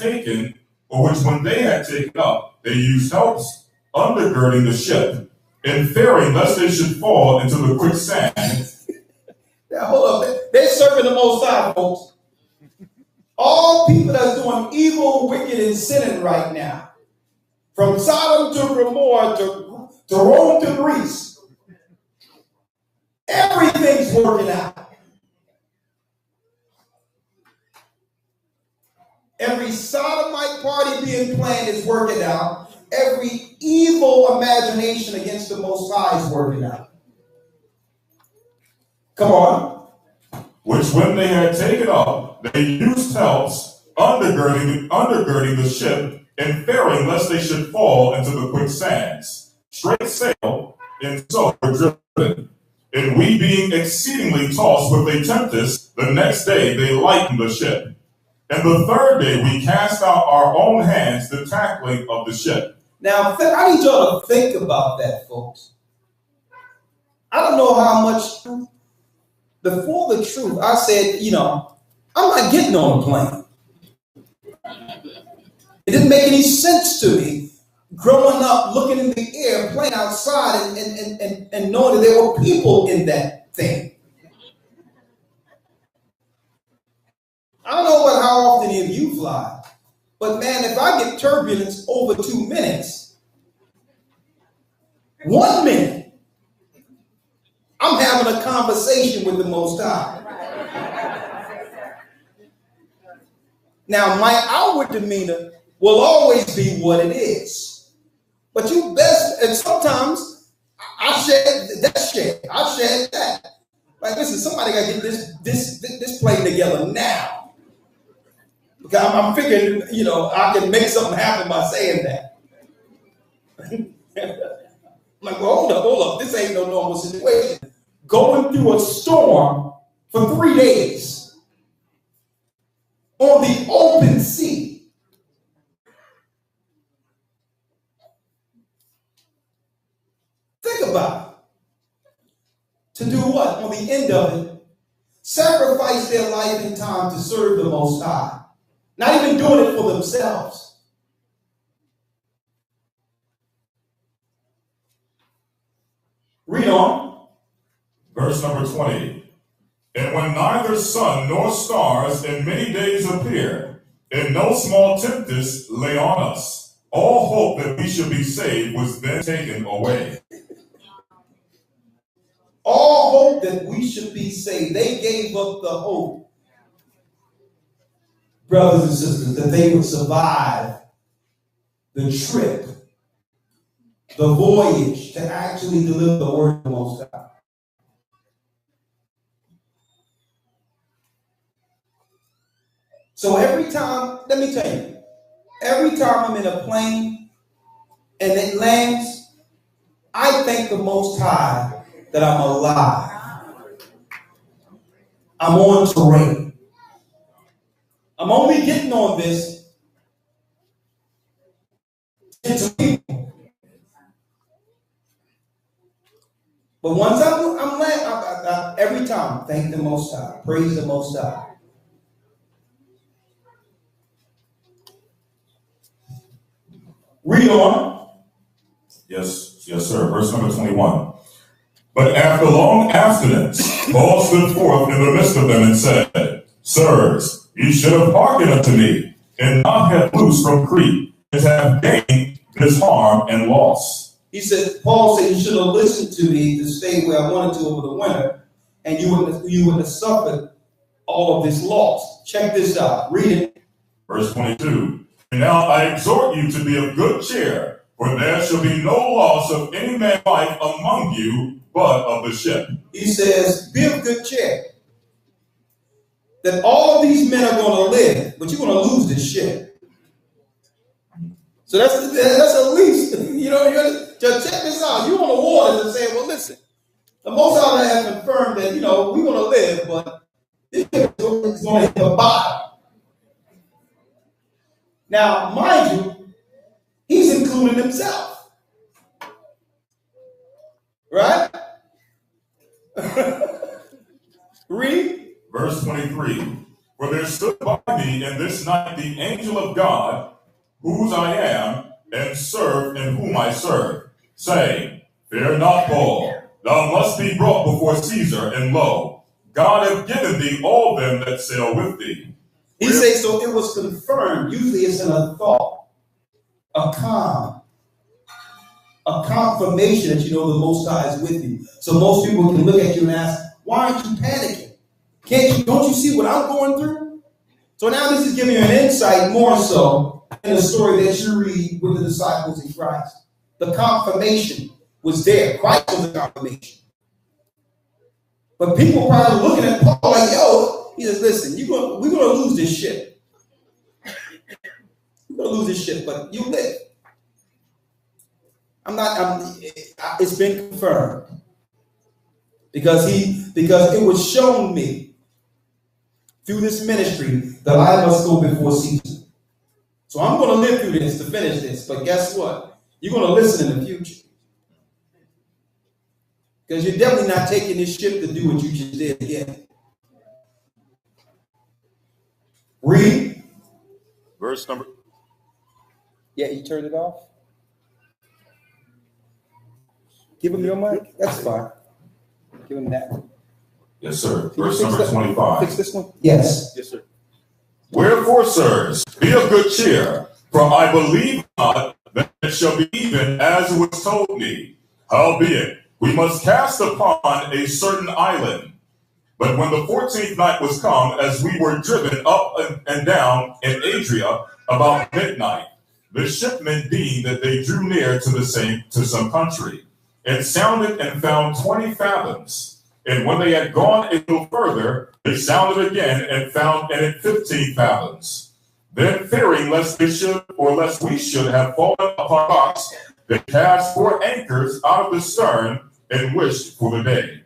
Speaker 3: taken up, they used helps undergirding the ship, and fearing lest they should fall into the quicksand.
Speaker 2: Now hold up, they're serving the Most High, folks. All people that's doing evil, wicked, and sinning right now, from Sodom to Gomorrah to Rome to Greece, everything's working out. Every sodomite party being planned is working out. Every evil imagination against the Most High is working out. Come on.
Speaker 3: Which when they had taken up, they used helps undergirding the ship, and fearing lest they should fall into the quicksands. Straight sail, and so were driven. And we being exceedingly tossed with a tempest, the next day they lightened the ship. And the third day we cast out our own hands the tackling of the ship.
Speaker 2: Now, I need y'all to think about that, folks. I don't know how much, before the truth, I said, I'm not getting on a plane. It didn't make any sense to me growing up, looking in the air, playing outside, and knowing that there were people in that thing. I don't know about how often any of you fly, but man, if I get turbulence over 2 minutes, 1 minute, I'm having a conversation with the Most High. Now, my outward demeanor will always be what it is. But you best, and sometimes I shed that. Like, listen, somebody got to get this plane together now. I'm figuring, I can make something happen by saying that. I'm like, well, hold up. This ain't no normal situation. Going through a storm for 3 days on the open sea. Think about it. To do what? On the end of it, sacrifice their life and time to serve the Most High. Not even doing it for themselves. Read on.
Speaker 3: Verse number 20. And when neither sun nor stars in many days appeared, and no small tempest lay on us, all hope that we should be saved was then taken away.
Speaker 2: All hope that we should be saved. They gave up the hope, brothers and sisters, that they would survive the trip, the voyage to actually deliver the word of the Most High. So every time, let me tell you, every time I'm in a plane and it lands, I thank the Most High that I'm alive. I'm on terrain. I'm only getting on this to people. But once I'm every time, thank the Most High, praise the Most High. Read on.
Speaker 3: Yes, sir. Verse number 21. But after long abstinence, Paul stood forth in the midst of them and said, Sirs, ye should have hearkened unto me, and not have loosed from Crete, and have gained this harm and loss.
Speaker 2: He said, Paul said, you should have listened to me to stay where I wanted to over the winter, and you wouldn't have suffered all of this loss. Check this out. Read it.
Speaker 3: Verse 22. And now I exhort you to be of good cheer, for there shall be no loss of any man's life among you, but of the ship.
Speaker 2: He says, be of good cheer. That all of these men are going to live, but you're going to lose this ship. So that's at least, just check this out. You're on the waters and say, well, listen, the Most High has confirmed that, we're going to live, but this ship is going to hit the bottom. Now, mind you, he's including himself. Right? Read.
Speaker 3: Verse 23. For there stood by me in this night the angel of God, whose I am, and serve in whom I serve, saying, Fear not, Paul, thou must be brought before Caesar, and lo, God hath given thee all them that sail with thee.
Speaker 2: He says, so it was confirmed. Usually it's in a thought, a confirmation that the Most High is with you. So most people can look at you and ask, why aren't you panicking? Don't you see what I'm going through? So now this is giving you an insight more so in the story that you read with the disciples in Christ. The confirmation was there. Christ was the confirmation. But people probably looking at Paul like, yo, he says, listen, we're going to lose this ship. We're going to lose this ship, but you live. It's been confirmed. Because it was shown me through this ministry that I must go before Caesar. So I'm going to live through this to finish this. But guess what? You're going to listen in the future. Because you're definitely not taking this ship to do what you just did again. Read.
Speaker 3: Verse number.
Speaker 2: Yeah, you turned it off. Give him your mic. That's fine. Give him that.
Speaker 3: Yes, sir. Verse number 25.
Speaker 2: Fix this one? Yes.
Speaker 5: Yes, sir.
Speaker 3: Wherefore, sirs, be of good cheer, for I believe not that it shall be even as it was told me. Howbeit, we must cast upon a certain island. But when the 14th night was come, as we were driven up and down in Adria about midnight, the shipmen deemed that they drew near to some country, and sounded and found 20 fathoms. And when they had gone a little further, they sounded again and found it 15 fathoms. Then fearing lest we should have fallen upon rocks, they cast 4 anchors out of the stern and wished for the day.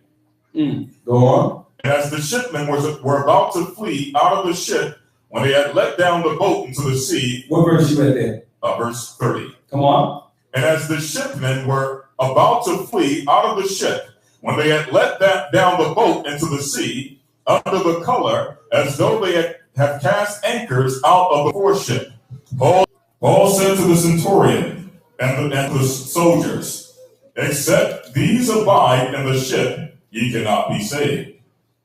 Speaker 1: Go on.
Speaker 3: And as the shipmen were about to flee out of the ship, when they had let down the boat into the sea.
Speaker 1: What verse you read there?
Speaker 3: Verse 30.
Speaker 1: Come on.
Speaker 3: And as the shipmen were about to flee out of the ship, when they had let down the boat into the sea, under the color, as though they had cast anchors out of the foreship, Paul said to the centurion and the soldiers, except these abide in the ship, ye cannot be saved.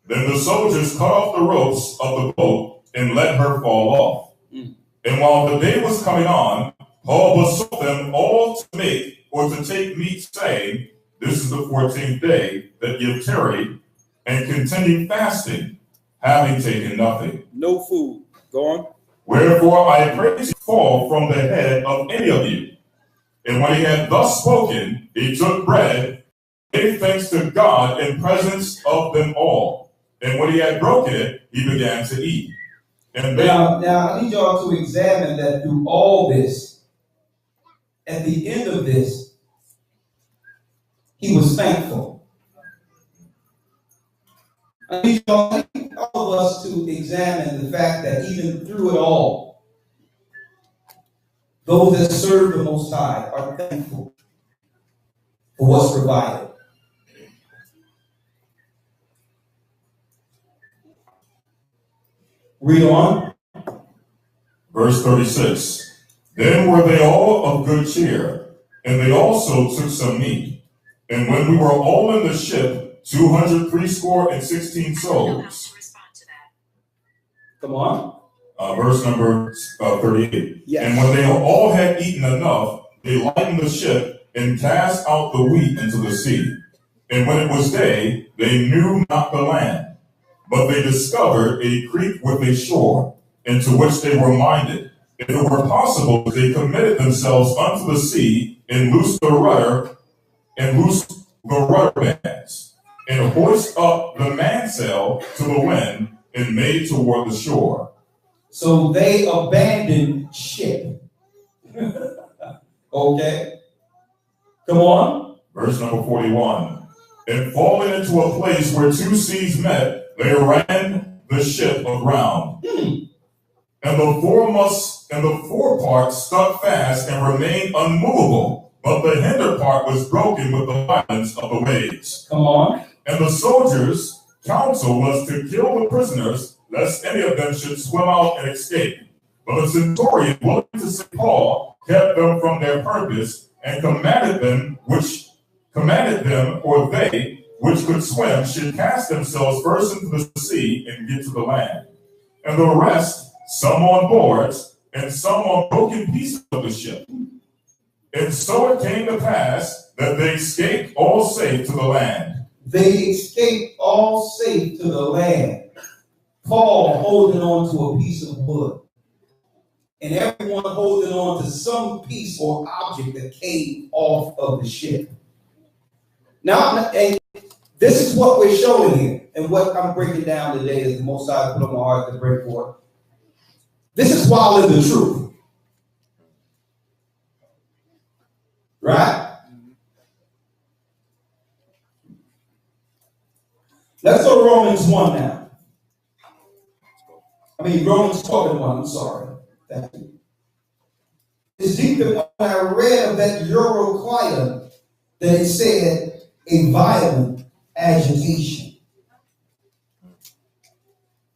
Speaker 3: Then the soldiers cut off the ropes of the boat and let her fall off. And while the day was coming on, Paul besought them all to take meat, saying, this is the 14th day that ye have tarried, and continue fasting, having taken nothing.
Speaker 2: No food. Go on.
Speaker 3: Wherefore I pray you fall from the head of any of you. And when he had thus spoken, he took bread, gave thanks to God in presence of them all. And when he had broken it, he began to eat. And
Speaker 1: now I need y'all to examine that through all this, at the end of this, he was thankful. I need all of us to examine the fact that even through it all, those that serve the Most High are thankful for what's provided. Read on.
Speaker 3: Verse 36. Then were they all of good cheer, and they also took some meat. And when we were all in the ship, 216 souls.
Speaker 1: Come on.
Speaker 3: Verse number 38.
Speaker 2: Yes.
Speaker 3: And when they all had eaten enough, they lightened the ship and cast out the wheat into the sea. And when it was day, they knew not the land. But they discovered a creek with a shore, into which they were minded. If it were possible, they committed themselves unto the sea, and loosed the rudder bands, and hoist up the mainsail to the wind, and made toward the shore.
Speaker 1: So they abandoned ship. Okay. Come on.
Speaker 3: Verse number 41. And falling into a place where 2 seas met, they ran the ship aground. And the forepart stuck fast and remained unmovable, but the hinder part was broken with the violence of the waves.
Speaker 1: Come on.
Speaker 3: And the soldiers' counsel was to kill the prisoners, lest any of them should swim out and escape. But the centurion, willing to save Paul, kept them from their purpose, and commanded them, or they which could swim should cast themselves first into the sea and get to the land. And the rest, some on boards, and some on broken pieces of the ship. And so it came to pass that they escaped all safe to the land.
Speaker 1: They escaped all safe to the land. Paul holding on to a piece of wood. And everyone holding on to some piece or object that came off of the ship. Now, and this is what we're showing here. And what I'm breaking down today is the Most High put on my heart to break forth. This is while in the truth. Right? Let's go to Romans 1 now. Romans 12 and 1, I'm sorry. Thank you. It's deep that when I read of that Euroclida, that it said a violent agitation.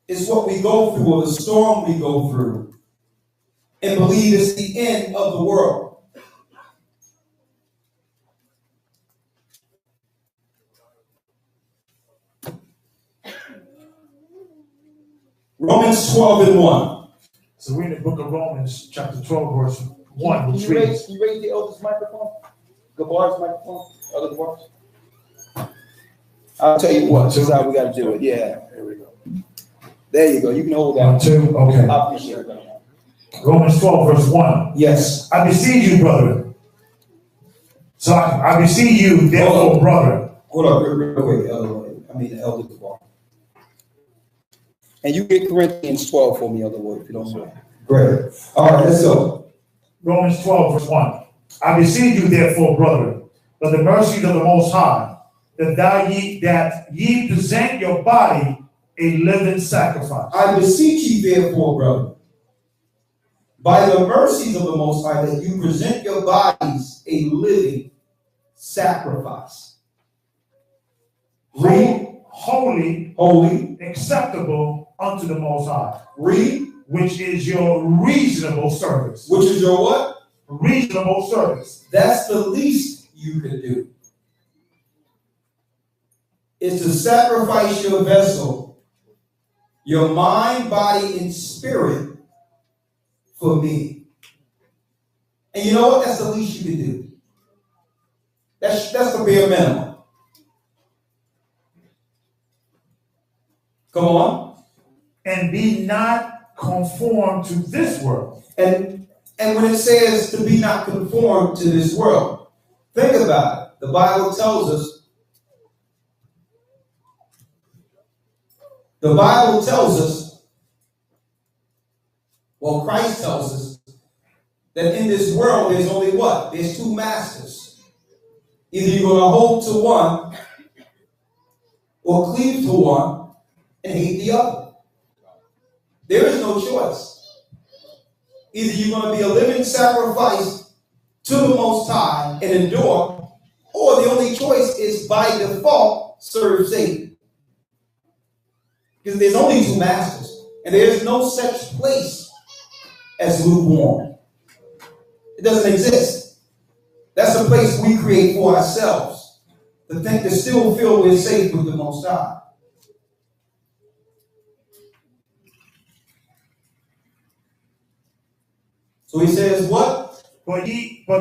Speaker 1: It's what we go through, or the storm we go through, and believe it's the end of the world. Romans 12 and 1.
Speaker 5: So we're in the book of Romans, chapter 12, verse 1, which
Speaker 2: Can
Speaker 5: reads.
Speaker 2: you raise the eldest microphone? Gabar's microphone? Other Gabar's? I'll tell you what, this is how we got to do it. Yeah. There we go. There you go. You can hold that.
Speaker 5: 1, 2, okay.
Speaker 2: I appreciate that.
Speaker 5: Romans 12, verse 1.
Speaker 1: Yes.
Speaker 5: I beseech you, brethren. So I beseech you, therefore, brother.
Speaker 1: Hold up, real quick, the elder Gabar.
Speaker 2: And you get Corinthians 12 for me, Elder Wood, if you don't mind.
Speaker 1: Great. All right, let's go.
Speaker 5: Romans 12, verse 1. I beseech you, therefore, brethren, by the mercies of the Most High, that ye present your body a living sacrifice.
Speaker 1: I beseech you, therefore, brother, by the mercies of the Most High, that you present your bodies a living sacrifice. Read.
Speaker 5: Holy,
Speaker 1: Holy.
Speaker 5: acceptable unto the Most High.
Speaker 1: Read.
Speaker 5: Which is your reasonable service.
Speaker 1: Which is your what?
Speaker 5: Reasonable service.
Speaker 1: That's the least you can do. Is to sacrifice your vessel, your mind, body, and spirit for me. And you know what? That's the least you can do. That's the bare minimum. Come on.
Speaker 5: And be not conformed to this world.
Speaker 1: And when it says to be not conformed to this world, think about it. The Bible tells us. Well, Christ tells us that in this world there's only what? There's two masters. Either you're going to hold to one or cleave to one and hate the other. There is no choice. Either you're going to be a living sacrifice to the Most High and endure, or the only choice is by default, serve Satan. Because there's only two masters, and there's no such place as lukewarm. It doesn't exist. That's a place we create for ourselves, to think to still feel we're safe with the Most High. So he says, what?
Speaker 5: But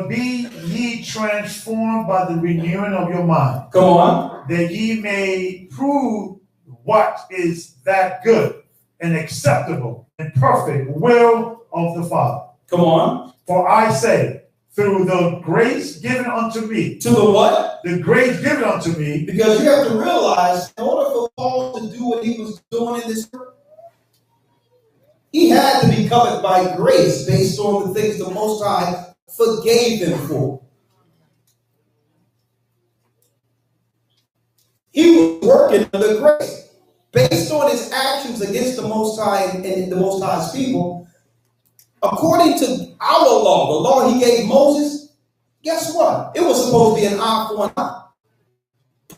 Speaker 5: be ye transformed by the renewing of your mind.
Speaker 1: Come on.
Speaker 5: That ye may prove what is that good and acceptable and perfect will of the Father.
Speaker 1: Come on.
Speaker 5: For I say, through the grace given unto me.
Speaker 1: To the what?
Speaker 5: The grace given unto me.
Speaker 1: Because you have to realize, in order for Paul to do what he was doing in this world, he had to be covered by grace based on the things the Most High forgave him for. He was working under grace. Based on his actions against the Most High and the Most High's people, according to our law, the law he gave Moses, guess what? It was supposed to be an eye for an eye.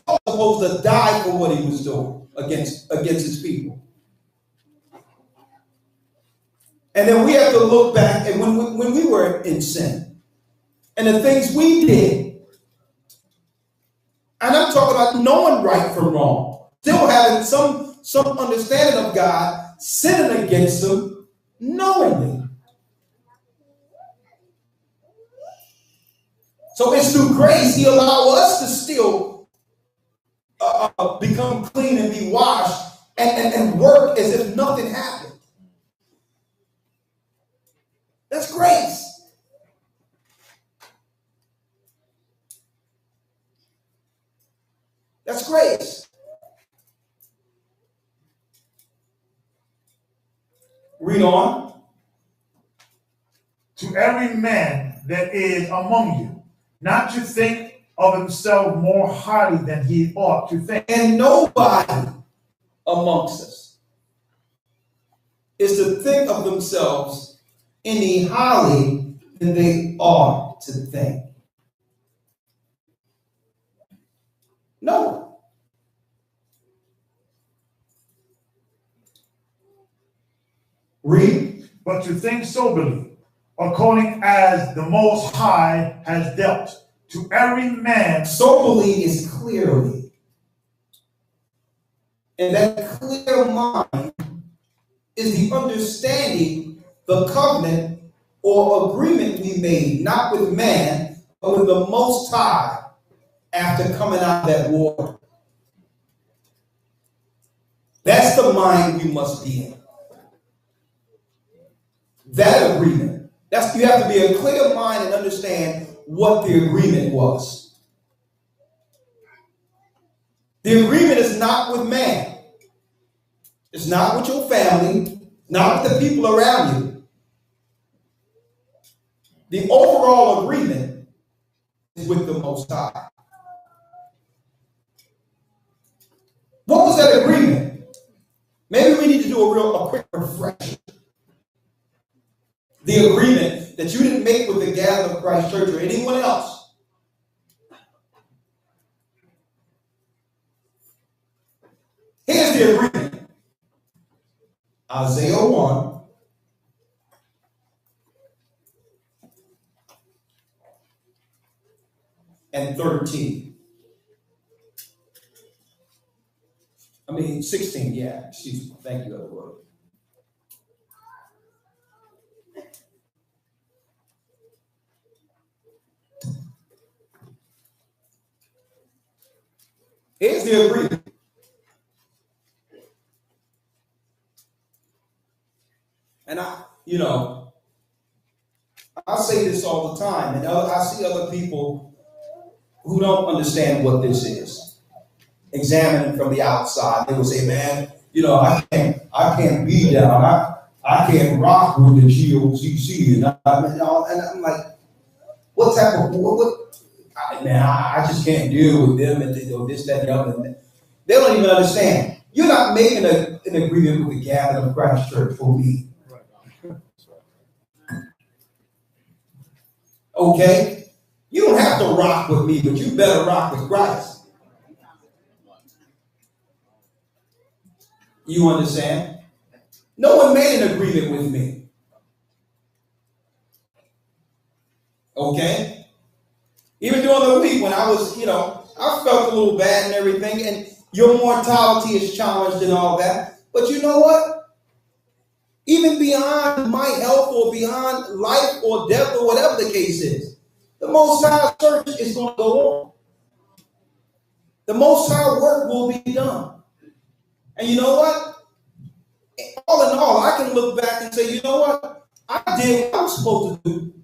Speaker 1: Paul was supposed to die for what he was doing against his people. And then we have to look back at when we were in sin and the things we did. And I'm talking about knowing right from wrong, still having some understanding of God, sinning against him knowingly. So it's through grace he allowed us to still become clean and be washed and work as if nothing happened. That's grace. That's grace. Read on.
Speaker 5: To every man that is among you, not to think of himself more highly than he ought to think.
Speaker 1: And nobody amongst us is to think of themselves any highly than they ought to think. No. Read.
Speaker 5: But to think soberly, according as the Most High has dealt to every man.
Speaker 1: Soberly is clearly. And that clear mind is the understanding the covenant or agreement we made, not with man, but with the Most High after coming out of that water. That's the mind we must be in. That agreement. You have to be a clear mind and understand what the agreement was. The agreement is not with man. It's not with your family, not with the people around you.
Speaker 2: The overall agreement is with the Most High. What was that agreement? Maybe we need to do a quick refresher. The agreement that you didn't make with the Gathering of Christ Church or anyone else. Here's the agreement. Isaiah 1. And 13. 16, yeah, excuse me. Thank you, Edward. Here's the agreement. And I say this all the time, and I see other people who don't understand what this is. Examine it from the outside. They will say, man, I can't be down. I can't rock with the GOCC. And I'm like, what type of, I just can't deal with them and this, that, and the other. They don't even understand. You're not making an agreement with the Gathering of Christ Church for me. Okay? You don't have to rock with me, but you better rock with Christ. You understand? No one made an agreement with me. Okay? Even during the week when I was, I felt a little bad and everything, and your mortality is challenged and all that. But you know what? Even beyond my health or beyond life or death or whatever the case is, the Most High Church is going to go on. The Most High work will be done. And you know what? All in all, I can look back and say, you know what? I did what I was supposed to do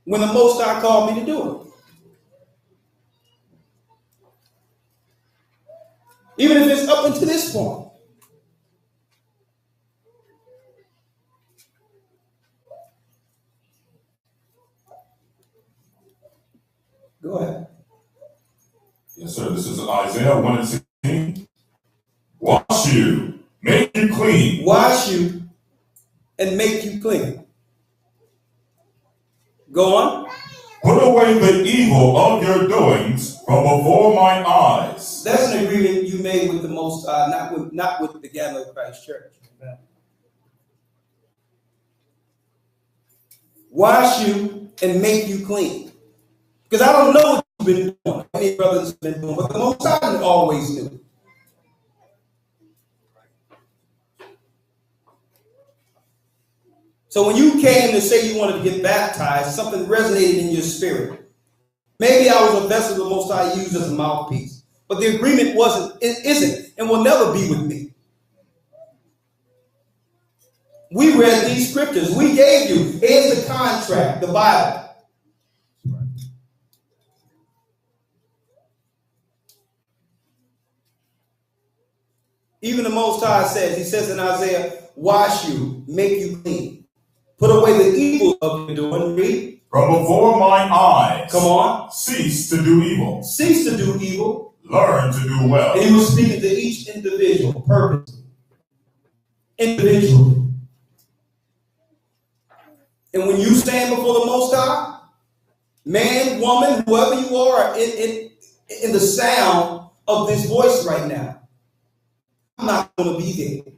Speaker 2: when the Most High called me to do it. Even if it's up until this point. Go ahead.
Speaker 3: Yes, sir. This is Isaiah 1 and 16. Wash you, make you clean.
Speaker 2: Wash you and make you clean. Go on.
Speaker 3: Put away the evil of your doings from before my eyes.
Speaker 2: That's an agreement you made with the Most High, not with the Gathering of Christ Church. Amen. Wash you and make you clean. Because I don't know what you've been doing, any brothers have been doing, but the Most High always knew. So when you came to say you wanted to get baptized, something resonated in your spirit. Maybe I was a vessel the Most High used as a mouthpiece, but the agreement isn't, and will never be with me. We read these scriptures. We gave you. Here's the contract, the Bible. Even the Most High says, he says in Isaiah, wash you, make you clean. Put away the evil of your doing. Read.
Speaker 3: From before my eyes.
Speaker 2: Come on.
Speaker 3: Cease to do evil.
Speaker 2: Cease to do evil.
Speaker 3: Learn to do well.
Speaker 2: And he was speaking to each individual, purposely. Individually. And when you stand before the Most High, man, woman, whoever you are in the sound of this voice right now, I'm not going to be there.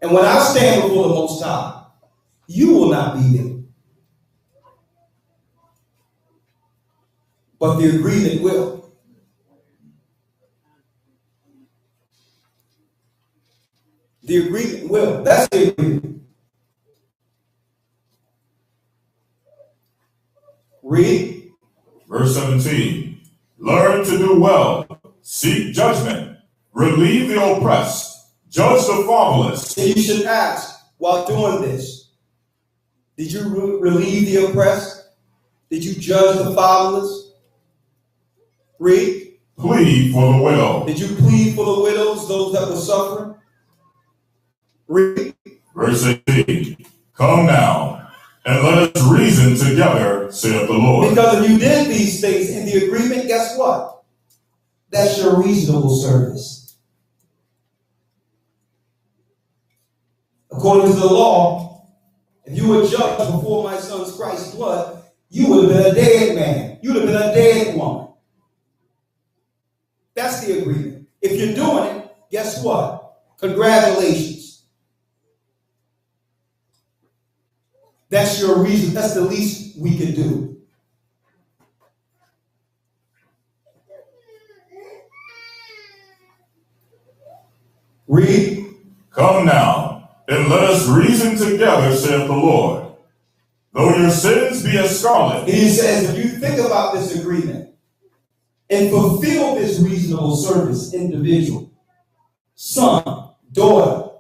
Speaker 2: And when I stand before the Most High, you will not be there. But the agreement will. The agreement will. That's the agreement. Read.
Speaker 3: Verse 17. Learn to do well. Seek judgment. Relieve the oppressed. Judge the fatherless.
Speaker 2: And you should ask, while doing this, did you relieve the oppressed? Did you judge the fatherless? Read.
Speaker 3: Plead for the widow.
Speaker 2: Did you plead for the widows, those that were suffering? Read.
Speaker 3: Verse 18. Come now, and let us reason together, saith the Lord.
Speaker 1: Because if you did these things in the agreement, guess what? That's your reasonable service. According to the law, if you were judged before my son's Christ's blood, you would have been a dead man. You would have been a dead woman. That's the agreement. If you're doing it, guess what? Congratulations. That's your reason. That's the least we can do. Read.
Speaker 3: Come now, and let us reason together, saith the Lord. Though your sins be as scarlet.
Speaker 1: He says, if you think about this agreement and fulfill this reasonable service, individual, son, daughter,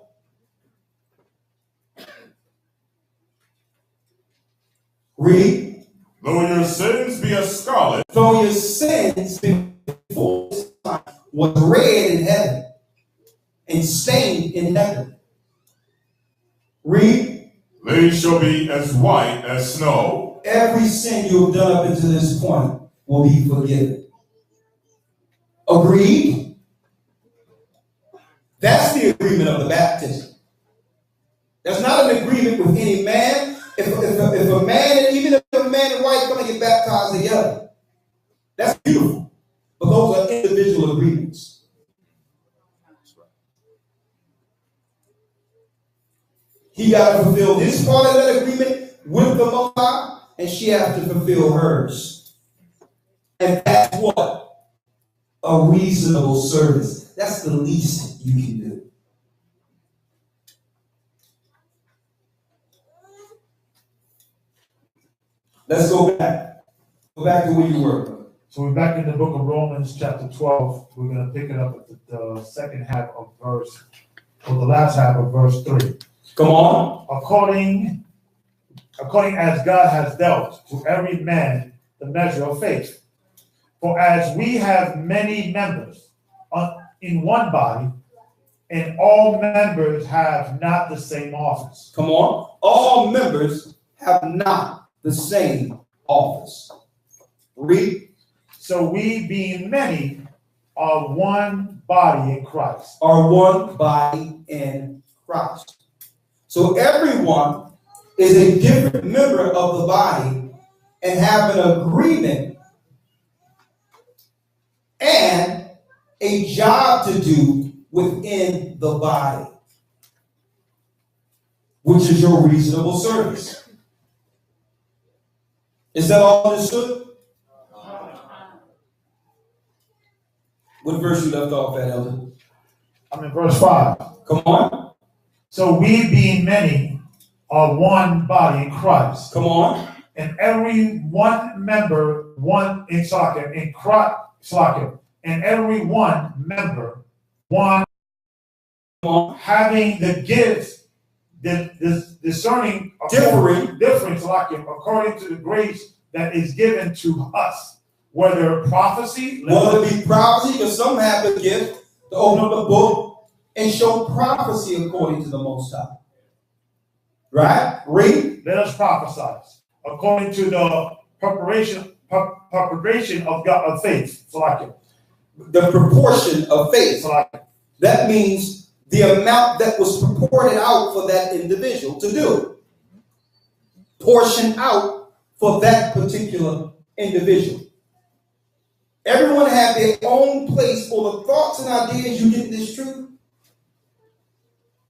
Speaker 1: read.
Speaker 3: Though your sins be as scarlet.
Speaker 1: Though your sins before this time was red in heaven and stained in heaven. Read.
Speaker 3: They shall be as white as snow.
Speaker 1: Every sin you have done up until this point will be forgiven. Agreed? That's the agreement of the baptism. That's not an agreement with any man. If a man, and even if a man and wife going to get baptized together, that's beautiful. But those are individual agreements. He got to fulfill his part of that agreement with the Most High, and she has to fulfill hers. And that's what? A reasonable service. That's the least you can do. Let's go back. Go back to where you were.
Speaker 5: So we're back in the book of Romans, chapter 12. We're going to pick it up at the second half of verse, or the last half of verse 3.
Speaker 1: Come on.
Speaker 5: According as God has dealt to every man the measure of faith. For as we have many members in one body, and all members have not the same office.
Speaker 1: Come on. All members have not the same office. Read.
Speaker 5: So we, being many, are one body in Christ.
Speaker 1: Are one body in Christ. So everyone is a different member of the body and have an agreement and a job to do within the body, which is your reasonable service. Is that all understood? What verse you left off at, Elder?
Speaker 5: I'm in verse 5.
Speaker 1: Come on.
Speaker 5: So we, being many, are one body in Christ.
Speaker 1: Come on.
Speaker 5: And every one member, one in socket, in Christ, and every one member, one, having the gifts, discerning, difference, according to the grace that is given to us. Whether prophecy,
Speaker 1: whether it be prophecy, because some have the gift to open up a book and show prophecy according to the Most High. Right? Read.
Speaker 5: Let us prophesy according to the propagation of God of faith.
Speaker 1: The proportion of faith. That means the amount that was purported out for that individual to do. Portion out for that particular individual. Everyone have their own place for the thoughts and ideas you get this truth.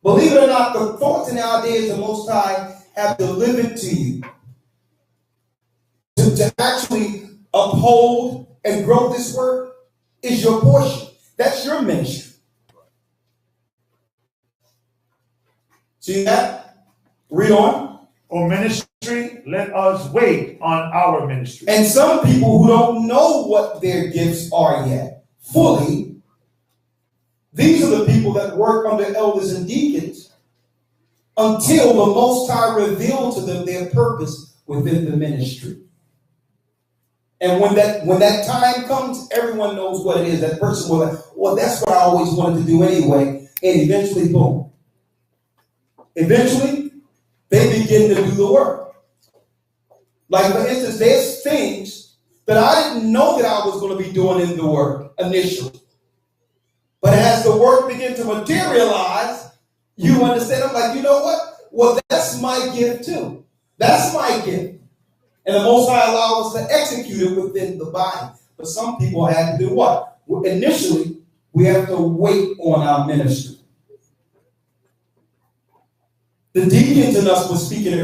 Speaker 1: Believe it or not, the thoughts and ideas the Most High have delivered to you to actually uphold and grow this work is your portion. That's your ministry. See that? Read on.
Speaker 5: Or ministry, let us wait on our ministry.
Speaker 1: And some people who don't know what their gifts are yet fully, these are the people that work under elders and deacons until the Most High reveals to them their purpose within the ministry. And when that time comes, everyone knows what it is. That person will like, well, that's what I always wanted to do anyway. And eventually, boom.
Speaker 2: eventually they begin to do the work. Like, for instance, there's things that I didn't know that I was going to be doing in the work initially. But as the work began to materialize, you understand, I'm like, you know what? Well, that's my gift too. That's my gift. And the Most High allows us to execute it within the body. But some people had to do what? Initially, we have to wait on our ministry. The deacons and us were speaking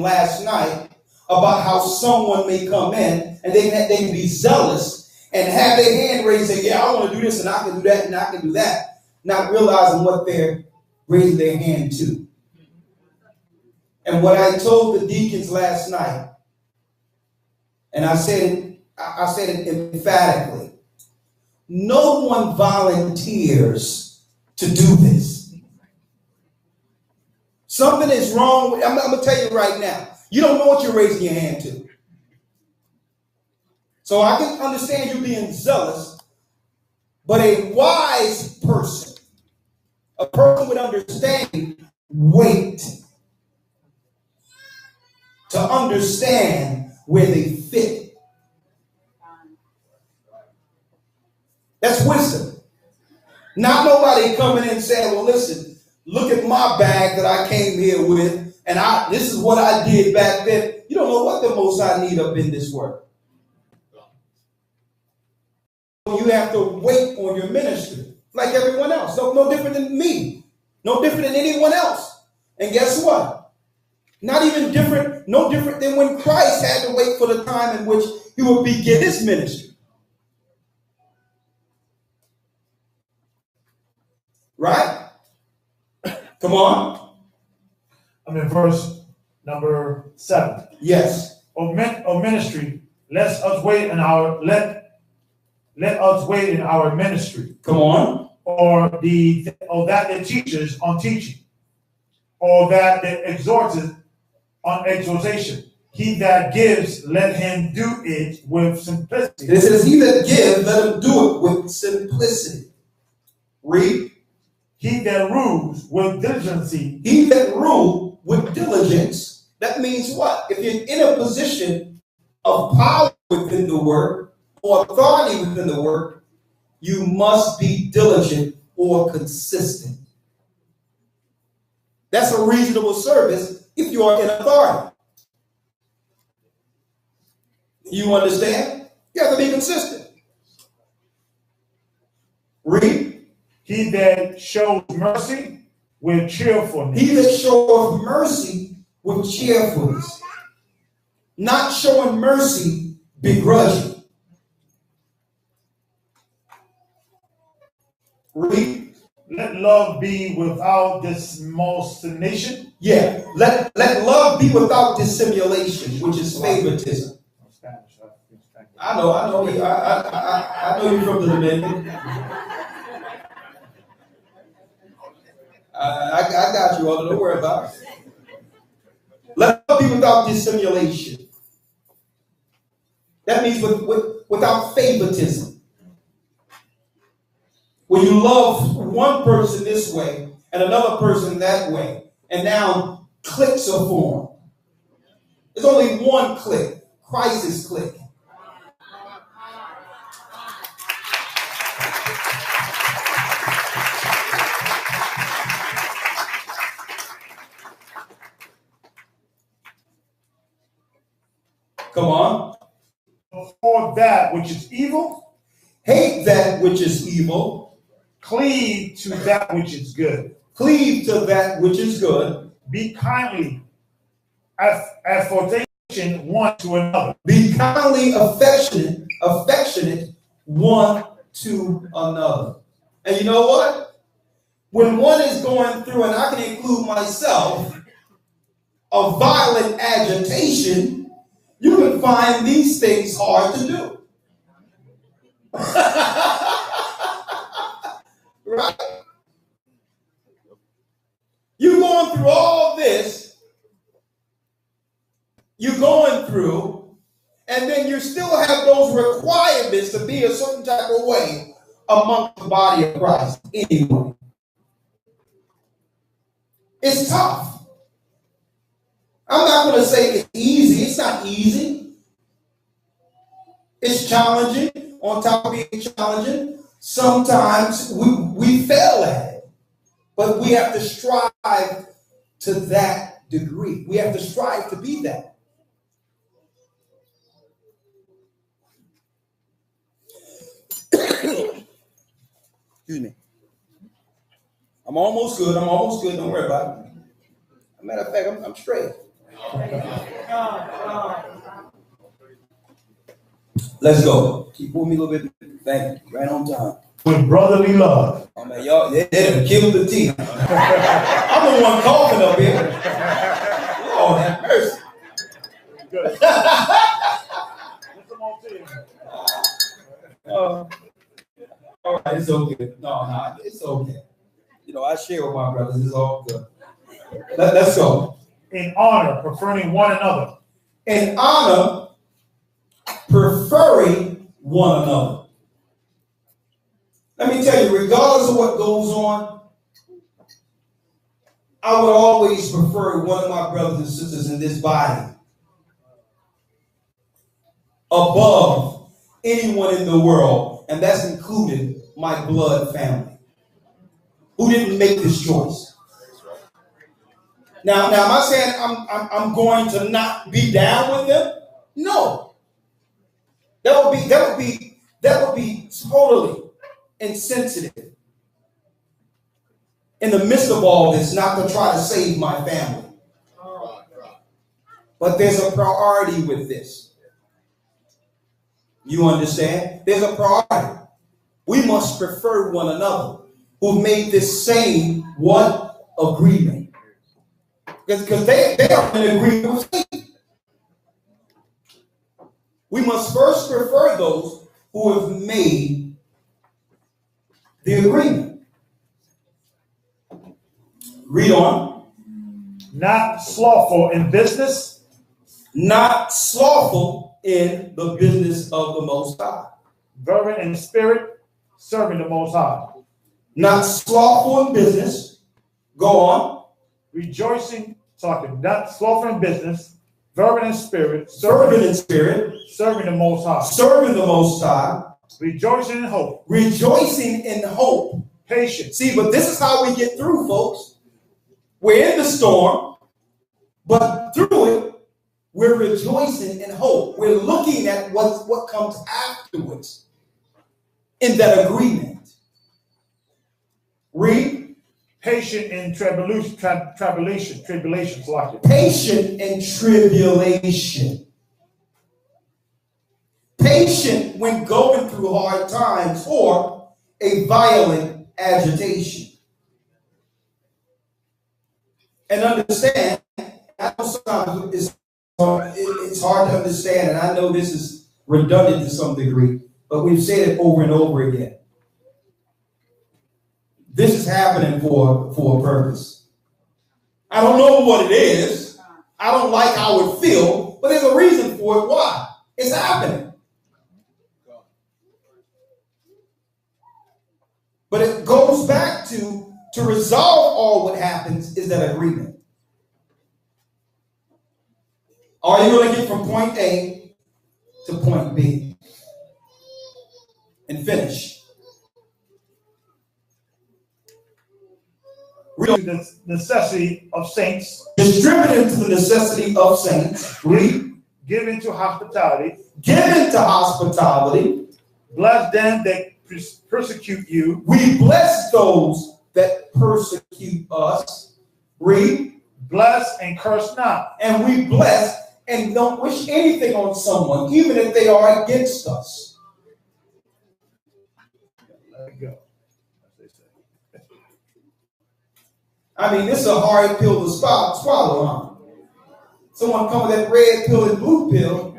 Speaker 2: last night, about how someone may come in and they can be zealous and have their hand raised and say, yeah, I want to do this and I can do that and I can do that, not realizing what they're raising their hand to. And what I told the deacons last night, and I said it emphatically, no one volunteers to do this. Something is wrong. I'm going to tell you right now. You don't know what you're raising your hand to. So I can understand you being zealous, but a wise person, a person with understanding, wait to understand where they fit. That's wisdom. Not nobody coming in and saying, well, listen, look at my bag that I came here with, and this is what I did back then. You don't know what the Most High need up in this work. You have to wait on your ministry, like everyone else. No different than me. No different than anyone else. And guess what? Not even different, no different than when Christ had to wait for the time in which he would begin his ministry. Right? Come on.
Speaker 5: I'm in verse number 7.
Speaker 2: Yes.
Speaker 5: O ministry, let us wait in our ministry.
Speaker 2: Come on.
Speaker 5: Or that the teachers on teaching, or that the exhorters on exhortation. He that gives, let him do it with simplicity.
Speaker 2: It says, he that gives, let him do it with simplicity. Read.
Speaker 5: He that rules with diligency.
Speaker 2: He that rules with diligence. That means what? If you're in a position of power within the work, or authority within the work, you must be diligent or consistent. That's a reasonable service if you are in authority. You understand? You have to be consistent. Read.
Speaker 5: He that shows mercy with cheerfulness.
Speaker 2: He that showeth mercy with cheerfulness. Not showing mercy begrudging. Read.
Speaker 5: Let love be without dissimulation.
Speaker 2: Yeah. Let love be without dissimulation, which is favoritism. I know. I know you from the Dominican. I got you all. Don't worry about it. Let love be without dissimulation. That means without favoritism. When you love one person this way and another person that way, and now cliques are formed. There's only one clique, Christ's clique. Come on.
Speaker 5: For that which is evil,
Speaker 2: hate that which is evil,
Speaker 5: cleave to that which is good.
Speaker 2: Cleave to that which is good.
Speaker 5: Be kindly affectionate one to another.
Speaker 2: Be kindly affectionate one to another. And you know what? When one is going through, and I can include myself, a violent agitation, you can find these things hard to do. Right? You're going through all this. You're going through, and then you still have those requirements to be a certain type of way amongst the body of Christ anyway. It's tough. I'm not going to say it's easy. It's not easy. It's challenging. On top of being challenging, sometimes we fail at it. But we have to strive to that degree. We have to strive to be that. Excuse me. I'm almost good. Don't worry about it. As a matter of fact, I'm straight. Let's go. Keep moving me a little bit. Thank you. Right on time.
Speaker 5: With brotherly love.
Speaker 2: Oh man, y'all, they killed the team. I'm the one coughing up here. Lord have mercy.
Speaker 5: Good.
Speaker 2: All right, it's okay. No, it's okay. You know, I share with my brothers. It's all good. Let's go.
Speaker 5: In honor, preferring one another.
Speaker 2: In honor, preferring one another. Let me tell you, regardless of what goes on, I would always prefer one of my brothers and sisters in this body above anyone in the world, and that's included my blood family, who didn't make this choice. Now, am I saying I'm going to not be down with them? No. That would be totally insensitive in the midst of all this, not to try to save my family. But there's a priority with this. You understand? There's a priority. We must prefer one another who made this same what agreement. Because they are in agreement with me. We must first prefer those who have made the agreement. Read on.
Speaker 5: Not slothful in business.
Speaker 2: Not slothful in the business of the Most High.
Speaker 5: Fervent in spirit, serving the Most High.
Speaker 2: Not slothful in business. Go on.
Speaker 5: Rejoicing, talking. Not slothful in business. Fervent in spirit.
Speaker 2: Fervent in spirit.
Speaker 5: Serving the Most High.
Speaker 2: Serving the Most High.
Speaker 5: Rejoicing in hope.
Speaker 2: Rejoicing in hope.
Speaker 5: Patience.
Speaker 2: See, but this is how we get through, folks. We're in the storm, but through it, we're rejoicing in hope. We're looking at what comes afterwards in that agreement. Read.
Speaker 5: Patient in tribulation. Like it.
Speaker 2: Patient in tribulation. Patient when going through hard times or a violent agitation. And understand, I know sometimes it's hard to understand, and I know this is redundant to some degree, but we've said it over and over again. This is happening for a purpose. I don't know what it is. I don't like how it feels, but there's a reason for it. Why? It's happening. But it goes back to resolve all what happens is that agreement. Are you going to get from point A to point B and finish?
Speaker 5: Read the necessity of saints.
Speaker 2: Distributed to the necessity of saints. Read.
Speaker 5: Given to hospitality.
Speaker 2: Given to hospitality.
Speaker 5: Bless them that persecute you.
Speaker 2: We bless those that persecute us. Read.
Speaker 5: Bless and curse not.
Speaker 2: And we bless and don't wish anything on someone, even if they are against us.
Speaker 5: Let it go.
Speaker 2: I mean, this is a hard pill to swallow, huh? Someone come with that red pill and blue pill,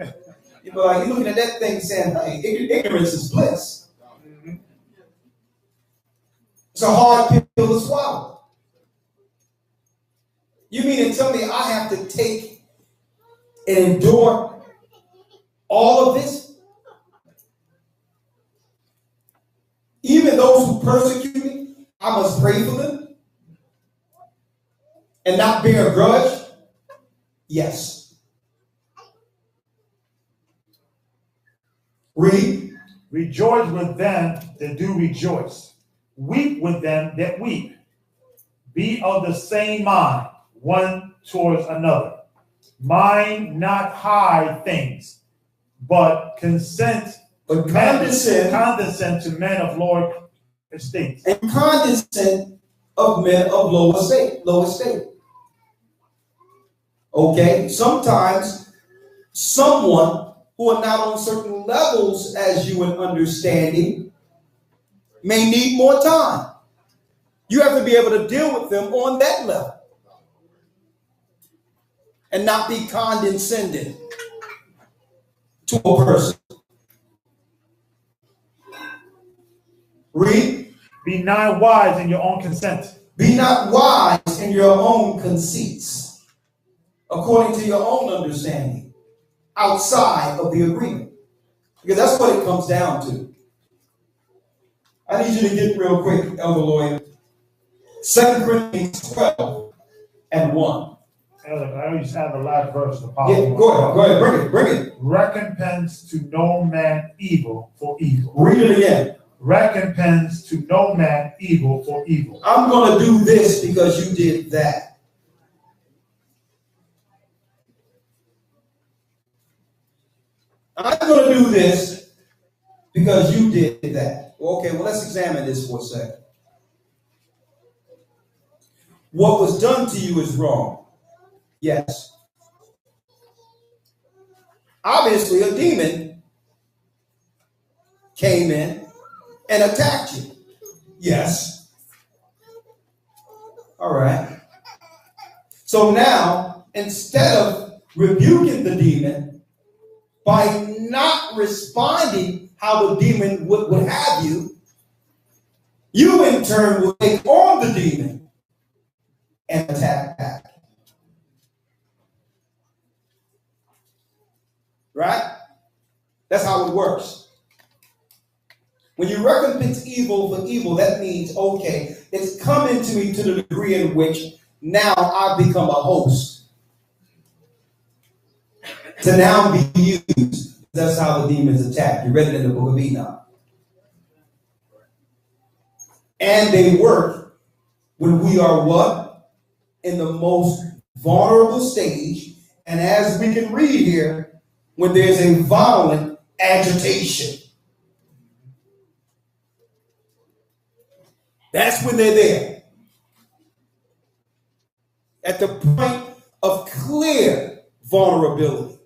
Speaker 2: you're like, you're looking at that thing saying, hey, ignorance is bliss. It's a hard pill to swallow. You mean to tell me I have to take and endure all of this? Even those who persecute me, I must pray for them. and not bear a grudge? Yes. Read.
Speaker 5: Rejoice with them that do rejoice. Weep with them that weep. Be of the same mind, one towards another. Mind not high things, but condescend to men of lower estate.
Speaker 2: And condescend of men of low estate. Okay? Sometimes someone who are not on certain levels as you in understanding may need more time. You have to be able to deal with them on that level and not be condescending to a person. Read.
Speaker 5: Be not wise in your own consent.
Speaker 2: Be not wise in your own conceits, according to your own understanding, outside of the agreement. Because that's what it comes down to. I need you to get real quick, Elder Lawyer. 2 Corinthians 12 and 1.
Speaker 5: Elder, I always have the last verse.
Speaker 2: Yeah, go ahead, bring it.
Speaker 5: Recompense to no man evil for evil.
Speaker 2: Read it again.
Speaker 5: Recompense to no man evil for evil.
Speaker 2: I'm going to do this because you did that. I'm going to do this because you did that. Okay, well, let's examine this for a second. What was done to you is wrong. Yes. Obviously, a demon came in and attacked you. Yes. All right. So now, instead of rebuking the demon by not responding how the demon would have you, you in turn will take on the demon and attack back. Right? That's how it works. When you recompense evil for evil, that means, okay, it's coming to me to the degree in which now I've become a host to now be used. That's how the demons attack. You read it in the book of Enoch. And they work when we are what? In the most vulnerable stage. And as we can read here, when there's a violent agitation. That's when they're there. At the point of clear vulnerability.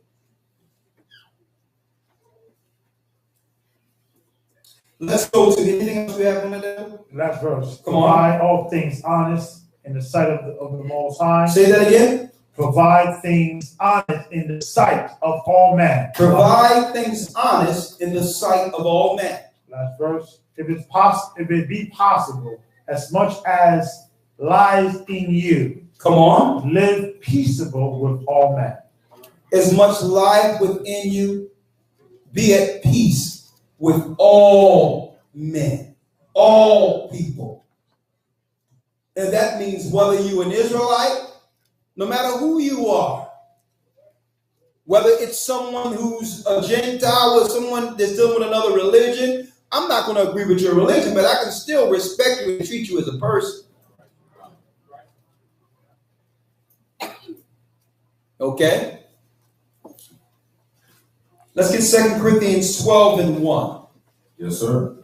Speaker 2: Let's go to anything else we have on that.
Speaker 5: Last verse.
Speaker 2: Come on.
Speaker 5: Provide all things honest in the sight of the Most High.
Speaker 2: Say that again.
Speaker 5: Provide things honest in the sight of all men.
Speaker 2: Provide things honest in the sight of all men.
Speaker 5: Last verse. If it be possible, as much as lies in you,
Speaker 2: Come on.
Speaker 5: live peaceable with all men.
Speaker 2: As much life within you, be at peace with all men, all people. And that means whether you're an Israelite, no matter who you are, whether it's someone who's a Gentile or someone that's dealing with another religion, I'm not going to agree with your religion, but I can still respect you and treat you as a person. Okay? Let's get 2 Corinthians 12 and 1.
Speaker 3: Yes, sir.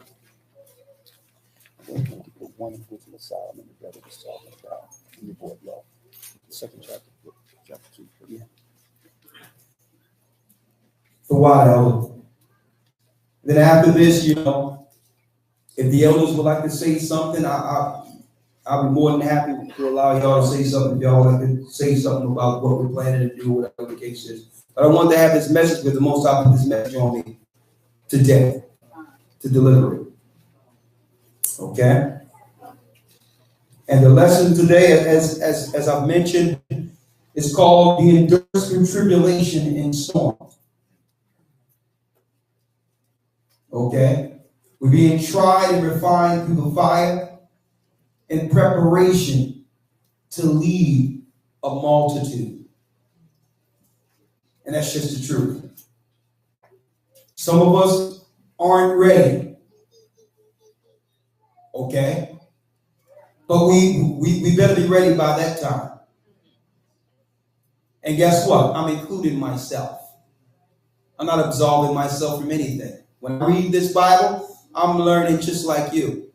Speaker 4: Second chapter 2. Yeah.
Speaker 2: For why, Elder? Then after this, if the elders would like to say something, I'll be more than happy to allow y'all to say something. If y'all would like to say something about what we're planning to do, whatever the case is. But I wanted to have this message because the Most High put this message on me today to deliver it. Okay? And the lesson today, as I've mentioned, is called the endurance through tribulation and storm. Okay? We're being tried and refined through the fire in preparation to lead
Speaker 1: a multitude. And that's just the truth. Some of us aren't ready. Okay? But we better be ready by that time. And guess what? I'm including myself. I'm not absolving myself from anything. When I read this Bible, I'm learning just like you.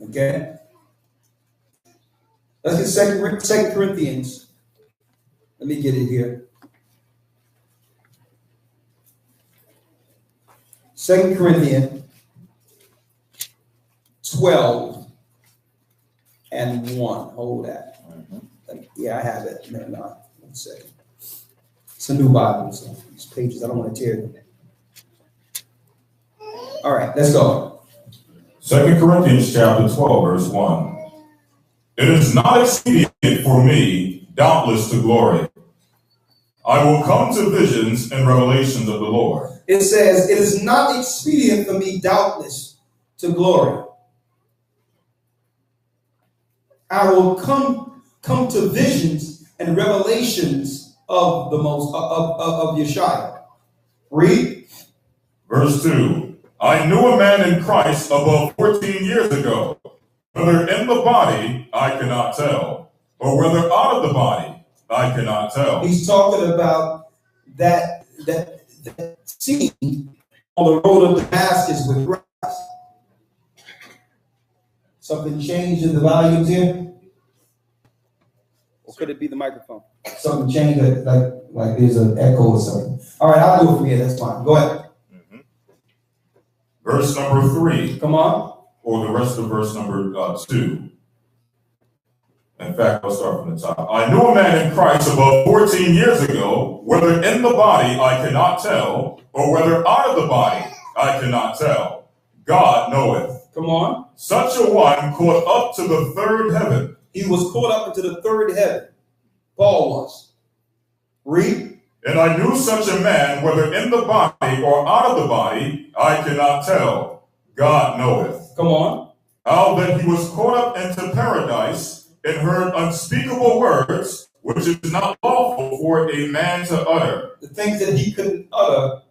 Speaker 1: Okay? Let's get 2 Corinthians. Let me get it here. 2 Corinthians 12 and 1. Hold that. Yeah, I have it. No, 1 second. It's a new Bible, so these pages, I don't want to tear them. All right, let's go.
Speaker 3: 2 Corinthians chapter 12, verse 1. It is not expedient for me, doubtless, to glory. I will come to visions and revelations of the Lord.
Speaker 1: It says, it is not expedient for me, doubtless, to glory. I will come to visions and revelations of the most of Yeshua. Read.
Speaker 3: Verse 2. I knew a man in Christ above 14 years ago. Whether in the body, I cannot tell, or whether out of the body, I cannot tell.
Speaker 1: He's talking about that scene on the road of Damascus with Christ. Something changed in the volumes here? Or could it be the microphone? Something changed, like there's an echo or something. All right, I'll do it from here. That's fine. Go ahead.
Speaker 3: Verse number 3.
Speaker 1: Come on.
Speaker 3: Or the rest of verse number 2. In fact, I'll start from the top. I knew a man in Christ above 14 years ago, whether in the body I cannot tell, or whether out of the body I cannot tell. God knoweth.
Speaker 1: Come on.
Speaker 3: Such a one caught up to the third heaven.
Speaker 1: He was caught up into the third heaven. Paul was. Read.
Speaker 3: And I knew such a man, whether in the body or out of the body, I cannot tell. God knoweth.
Speaker 1: Come on.
Speaker 3: How that he was caught up into paradise and heard unspeakable words, which is not lawful for a man to utter.
Speaker 1: The things that he couldn't utter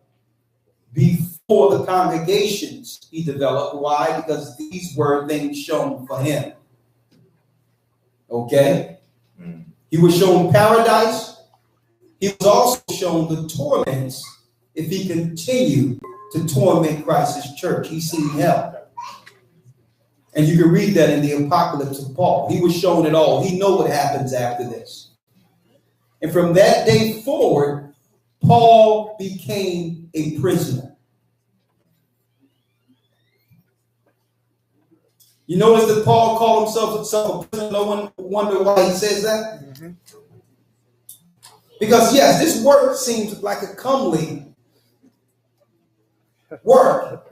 Speaker 1: before the congregations he developed. Why? Because these were things shown for him. Okay? He was shown paradise. He was also shown the torments if he continued to torment Christ's church. He's seen hell. And you can read that in the Apocalypse of Paul. He was shown it all. He knows what happens after this. And from that day forward, Paul became a prisoner. You notice that Paul called himself a prisoner. No one wonder why he says that? Because yes, this work seems like a comely work.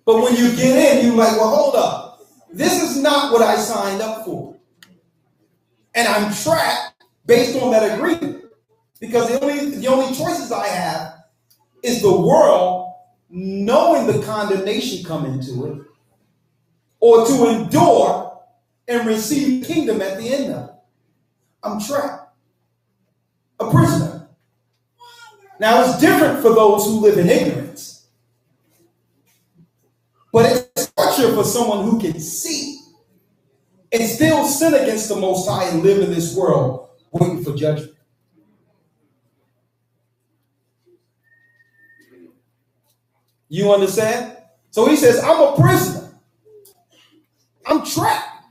Speaker 1: But when you get in, you're like, well, hold up. This is not what I signed up for. And I'm trapped based on that agreement. Because the only choices I have is the world knowing the condemnation coming to it, or to endure and receive the kingdom at the end of it. I'm trapped. A prisoner. Now, it's different for those who live in ignorance. But it's torture for someone who can see and still sin against the Most High and live in this world waiting for judgment. You understand? So he says, I'm a prisoner. I'm trapped.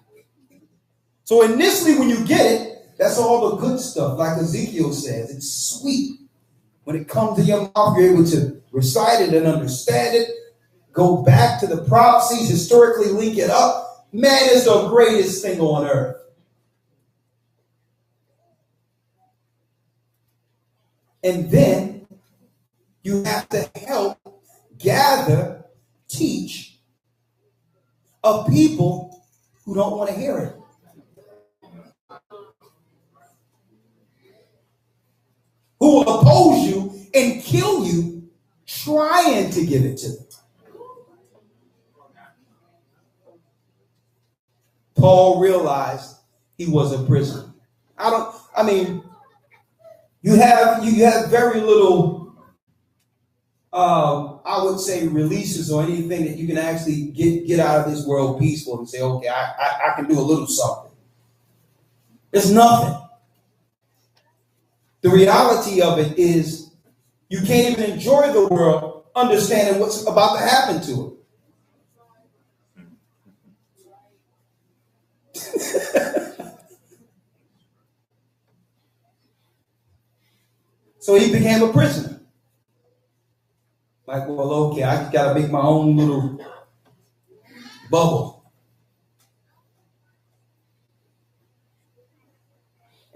Speaker 1: So initially when you get it, that's all the good stuff. Like Ezekiel says, it's sweet. When it comes to your mouth, you're able to recite it and understand it. Go back to the prophecies, historically link it up. Man, it's the greatest thing on earth. And then you have to help gather, teach a people who don't want to hear it. Who will oppose you and kill you trying to give it to them. Paul realized he was a prisoner. You have very little, I would say, releases or anything that you can actually get out of this world peaceful and say, okay, I can do a little something. It's nothing. The reality of it is you can't even enjoy the world understanding what's about to happen to it. So he became a prisoner. Like, well, okay, I just got to make my own little bubble.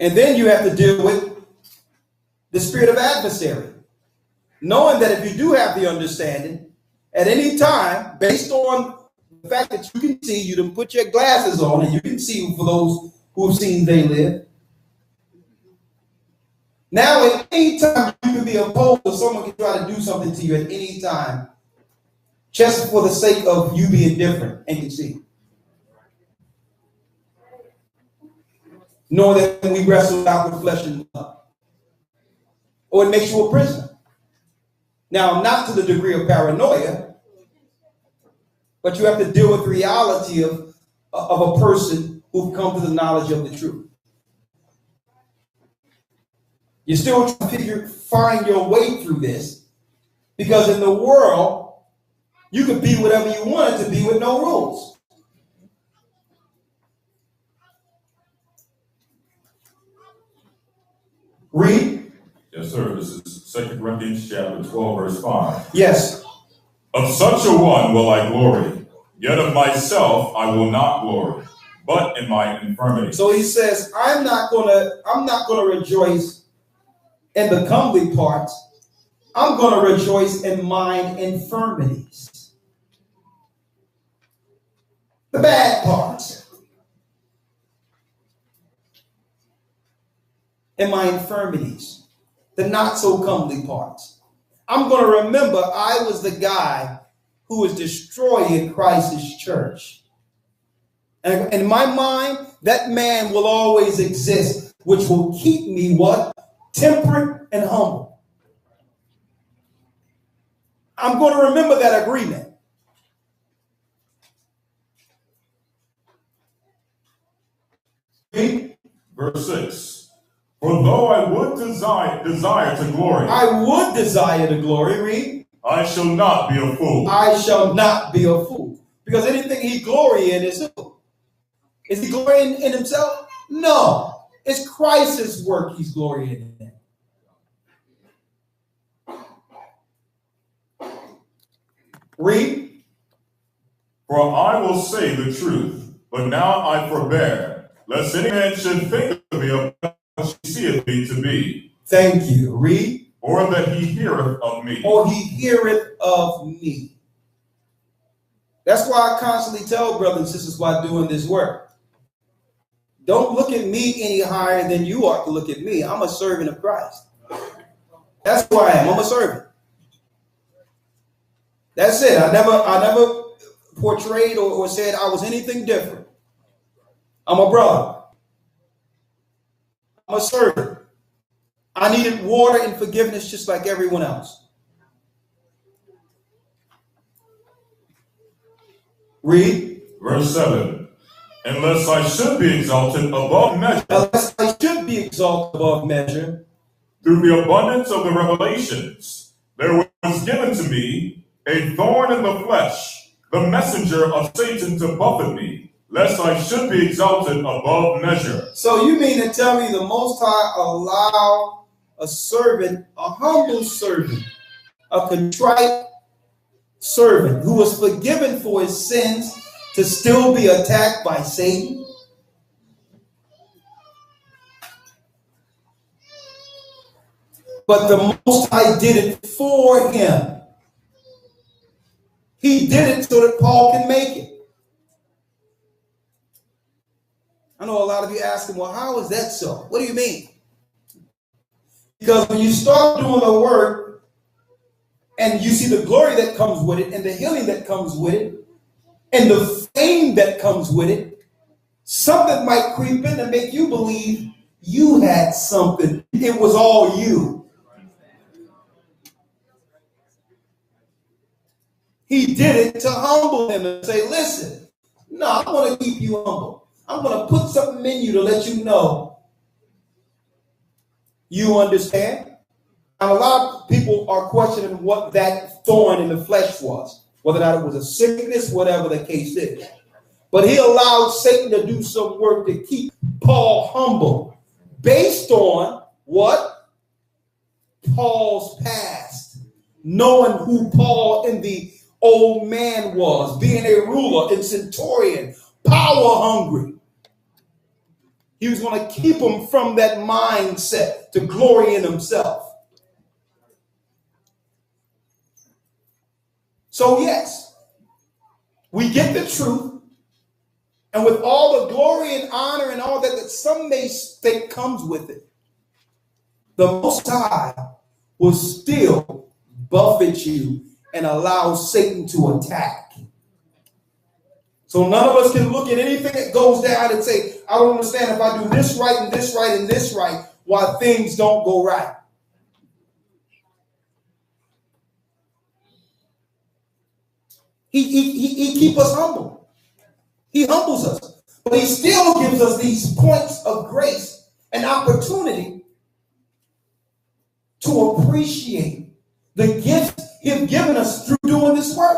Speaker 1: And then you have to deal with the spirit of adversary. Knowing that if you do have the understanding, at any time, based on the fact that you can see, you can put your glasses on and you can see for those who have seen they live. Now, at any time, you can be opposed or someone can try to do something to you at any time, just for the sake of you being different and can see. Knowing that we wrestle out with flesh and blood. Or it makes you a prisoner. Now, not to the degree of paranoia, but you have to deal with the reality of a person who've come to the knowledge of the truth. You're still trying to find your way through this, because in the world, you could be whatever you wanted to be with no rules. Read.
Speaker 3: Yes, sir. This is 2 Corinthians chapter 12, verse 5.
Speaker 1: Yes.
Speaker 3: Of such a one will I glory, yet of myself I will not glory, but in my infirmity.
Speaker 1: So he says, I'm not gonna rejoice in the comely parts. I'm gonna rejoice in mine infirmities. The bad parts. In my infirmities. The not so comely parts. I'm going to remember I was the guy who was destroying Christ's church. And in my mind, that man will always exist, which will keep me what? Temperate and humble. I'm going to remember that agreement.
Speaker 3: Verse 6. For though I would desire to glory,
Speaker 1: I would desire to glory. Read.
Speaker 3: I shall not be a fool.
Speaker 1: I shall not be a fool. Because anything he glory in is who? Is he glorying in himself? No. It's Christ's work he's glorying in. Read.
Speaker 3: For I will say the truth, but now I forbear, lest any man should think of me of what he seeth me to be.
Speaker 1: Thank you. Read.
Speaker 3: Or that he heareth of me.
Speaker 1: Or he heareth of me. That's why I constantly tell brothers and sisters while doing this work, don't look at me any higher than you ought to look at me. I'm a servant of Christ. That's who I am. I'm a servant. That's it. I never portrayed or said I was anything different. I'm a brother. I'm a servant. I needed water and forgiveness just like everyone else. Read.
Speaker 3: Verse 7. Unless I should be exalted above measure.
Speaker 1: Unless I should be exalted above measure.
Speaker 3: Through the abundance of the revelations, there was given to me a thorn in the flesh, the messenger of Satan to buffet me, lest I should be exalted above measure.
Speaker 1: So you mean to tell me the Most High allowed a servant, a humble servant, a contrite servant who was forgiven for his sins to still be attacked by Satan? But the Most High did it for him. He did it so that Paul can make it. I know a lot of you asking, well, how is that so? What do you mean? Because when you start doing the work and you see the glory that comes with it and the healing that comes with it and the fame that comes with it,
Speaker 2: something might creep in and make you believe you had something. It was all you. He did it to humble him and say, listen, no, I want to keep you humble. I'm going to put something in you to let you know you understand. And a lot of people are questioning what that thorn in the flesh was, whether or not it was a sickness, whatever the case is. But he allowed Satan to do some work to keep Paul humble based on what? Paul's past. Knowing who Paul in the old man was, being a ruler and centurion, power hungry. He was going to keep him from that mindset to glory in himself. So yes, we get the truth, and with all the glory and honor and all that some may think comes with it, the Most High will still buffet you and allow Satan to attack. So none of us can look at anything that goes down and say, I don't understand if I do this right and this right and this right, why things don't go right. He keeps us humble. He humbles us. But he still gives us these points of grace and opportunity to appreciate the gift he's given us through doing this work.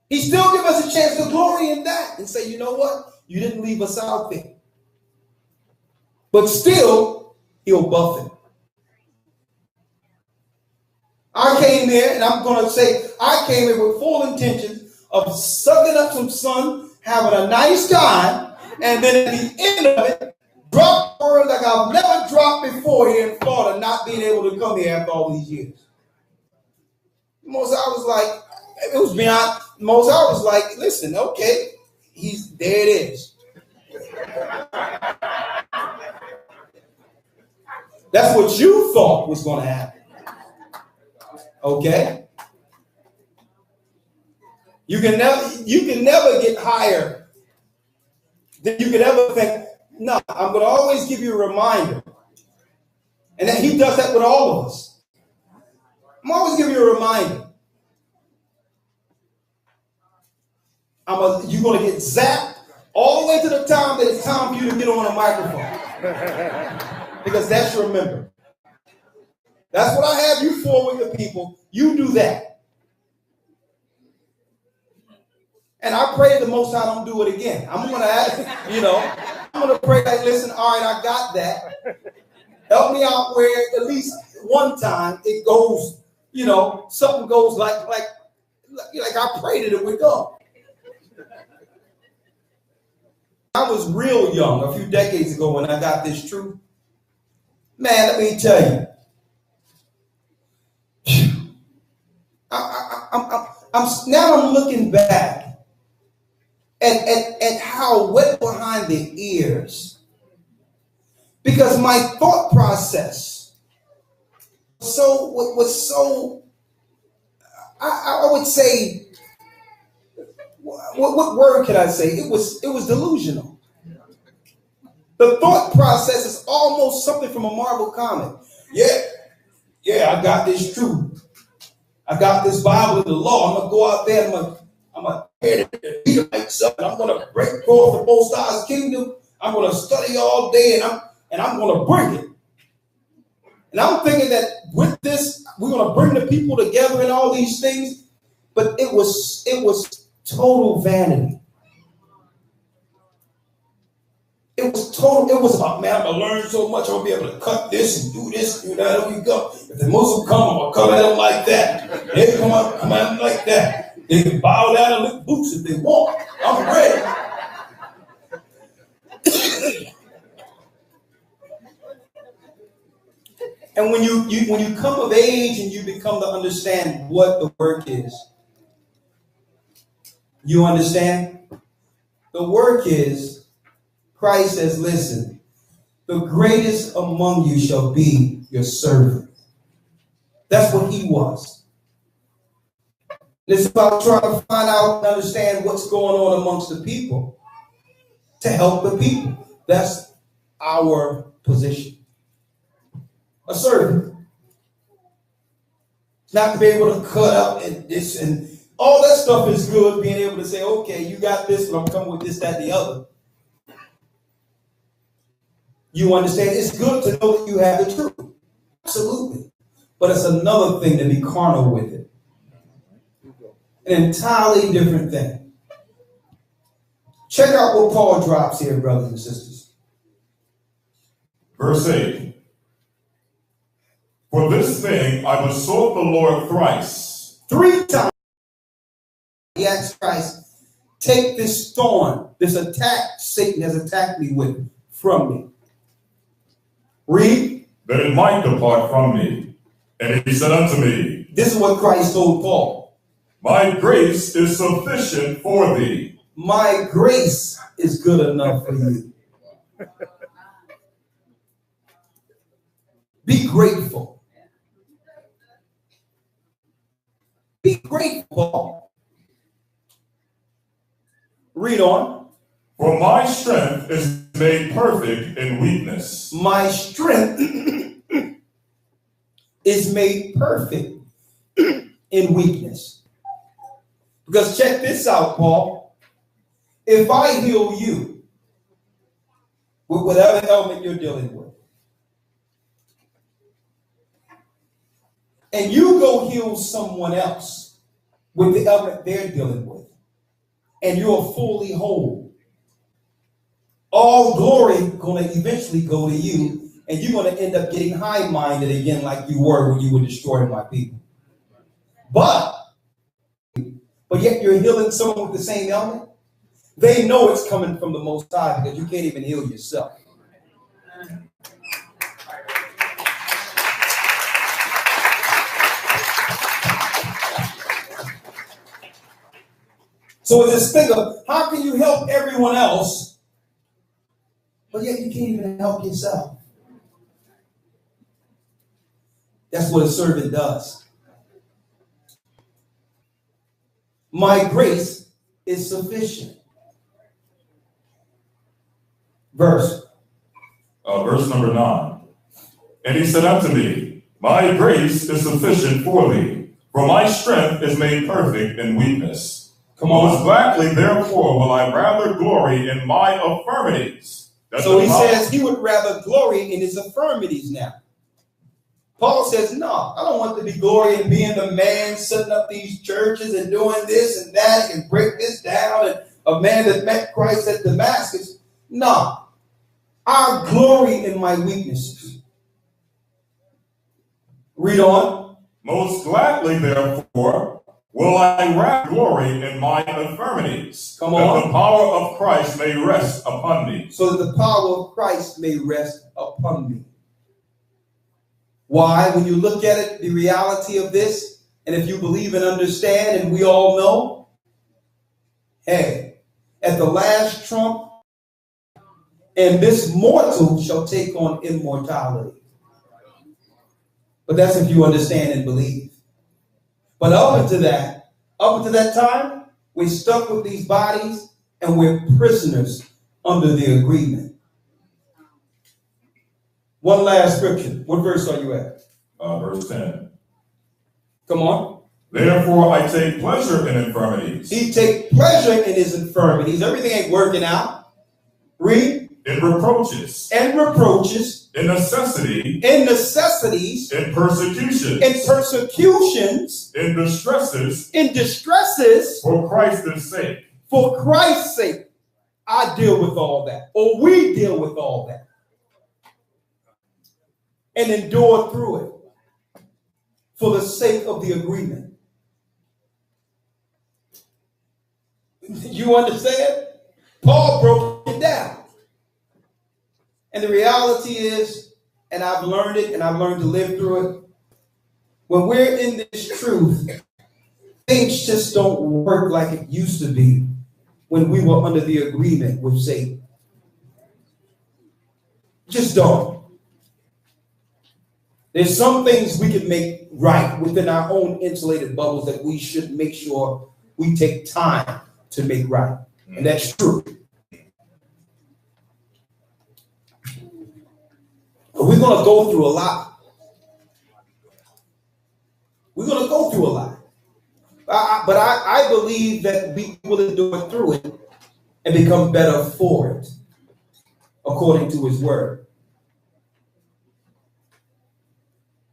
Speaker 2: He still gives us a chance to glory in that and say, you know what? You didn't leave us out there. But still, he'll buff it. I came here, and I'm going to say, I came here with full intention of sucking up some sun, having a nice time, and then at the end of it, drop words like I've never dropped before here in Florida, not being able to come here after all these years. Most I was like, it was beyond, most I was like, listen, okay, there it is. That's what you thought was going to happen. Okay? You can never get higher than you could ever think. No, I'm going to always give you a reminder. And that he does that with all of us. I'm always giving you a reminder. You're going to get zapped all the way to the time that it's time for you to get on a microphone. Because that's your member. That's what I have you for with the people. You do that. And I pray the Most High don't do it again. I'm going to, I'm going to pray like, listen, all right, I got that. Help me out where at least one time it goes, something goes like I prayed that it would go. I was real young a few decades ago when I got this truth. Man, let me tell you. I'm looking back at how wet behind the ears, because my thought process was so I would say, what word can I say? It was delusional. The thought process is almost something from a Marvel comic. Yeah, I got this truth. I got this Bible and the law. I'm gonna go out there and I'm gonna tear the Edomites up, and I'm gonna break forth the Most High's kingdom. I'm gonna study all day, and I'm gonna bring it. And I'm thinking that with this, we're gonna bring the people together and all these things. But it was total vanity. It was about, man, I'm gonna learn so much. I'm gonna be able to cut this and do this and do that. There we go. If the Muslim come, I'm gonna come at them like that. They come at them like that. They can bow down and lick boots if they want. I'm ready. And when you come of age and you become to understand what the work is, you understand? The work is, Christ says, listen, the greatest among you shall be your servant. That's what he was. It's about trying to find out and understand what's going on amongst the people.
Speaker 1: to help the people. That's our position. A servant. Not to be able to cut up and this and all that stuff is good, being able to say, okay, you got this, but I'm coming with this, that, and the other. You understand? It's good to know that you have the truth. Absolutely. But it's another thing to be carnal with it. An entirely different thing. Check out what Paul drops here, brothers and sisters.
Speaker 3: Verse 8. For this thing I besought the Lord thrice.
Speaker 1: 3 times he asked Christ, take this thorn, this attack Satan has attacked me with, from me. Read.
Speaker 3: That it might depart from me. And he said unto me,
Speaker 1: This is what Christ told Paul.
Speaker 3: My grace is sufficient for thee.
Speaker 1: My grace is good enough for you. Be grateful. Be grateful. Read on.
Speaker 3: For my strength is made perfect in weakness.
Speaker 1: My strength is made perfect in weakness. Because check this out, Paul. If I heal you with whatever ailment you're dealing with, and you go heal someone else with the ailment they're dealing with, and you're fully whole, all glory going to eventually go to you, and you're going to end up getting high-minded again like you were when you were destroying my people. But yet you're healing someone with the same ailment. They know it's coming from the Most High because you can't even heal yourself. So it's this thing of how can you help everyone else, but yet you can't even help yourself. That's what a servant does. My grace is sufficient. Verse
Speaker 3: number 9. And he said unto me, My grace is sufficient for thee, for my strength is made perfect in weakness.
Speaker 1: Come on.
Speaker 3: Most gladly, therefore, will I rather glory in my infirmities.
Speaker 1: So he says he would rather glory in his infirmities now. Paul says, no, I don't want to be glory in being the man setting up these churches and doing this and that and break this down and a man that met Christ at Damascus. No, I glory in my weaknesses. Read on.
Speaker 3: Most gladly, therefore, will I rather glory in my infirmities.
Speaker 1: Come on.
Speaker 3: That the power of Christ may rest upon me.
Speaker 1: So that the power of Christ may rest upon me. Why? When you look at it, the reality of this, and if you believe and understand, and we all know, hey, at the last trump, and this mortal shall take on immortality. But that's if you understand and believe. But up until that time, we're stuck with these bodies and we're prisoners under the agreement. One last scripture. What verse are you at?
Speaker 3: Verse 10.
Speaker 1: Come on.
Speaker 3: Therefore I take pleasure in infirmities.
Speaker 1: He take pleasure in his infirmities. Everything ain't working out. Read.
Speaker 3: In reproaches.
Speaker 1: And reproaches.
Speaker 3: In necessity.
Speaker 1: In necessities.
Speaker 3: In persecutions.
Speaker 1: In persecutions.
Speaker 3: In distresses.
Speaker 1: In distresses.
Speaker 3: For Christ's sake.
Speaker 1: For Christ's sake. I deal with all that. Or we deal with all that. And endure through it. For the sake of the agreement. You understand? Paul broke it down. And the reality is, and I've learned it, and I've learned to live through it, when we're in this truth, things just don't work like it used to be when we were under the agreement with Satan. Just don't. There's some things we can make right within our own insulated bubbles that we should make sure we take time to make right. And that's true. We're going to go through a lot. We're going to go through a lot. But I believe that we will endure through it and become better for it, according to his word.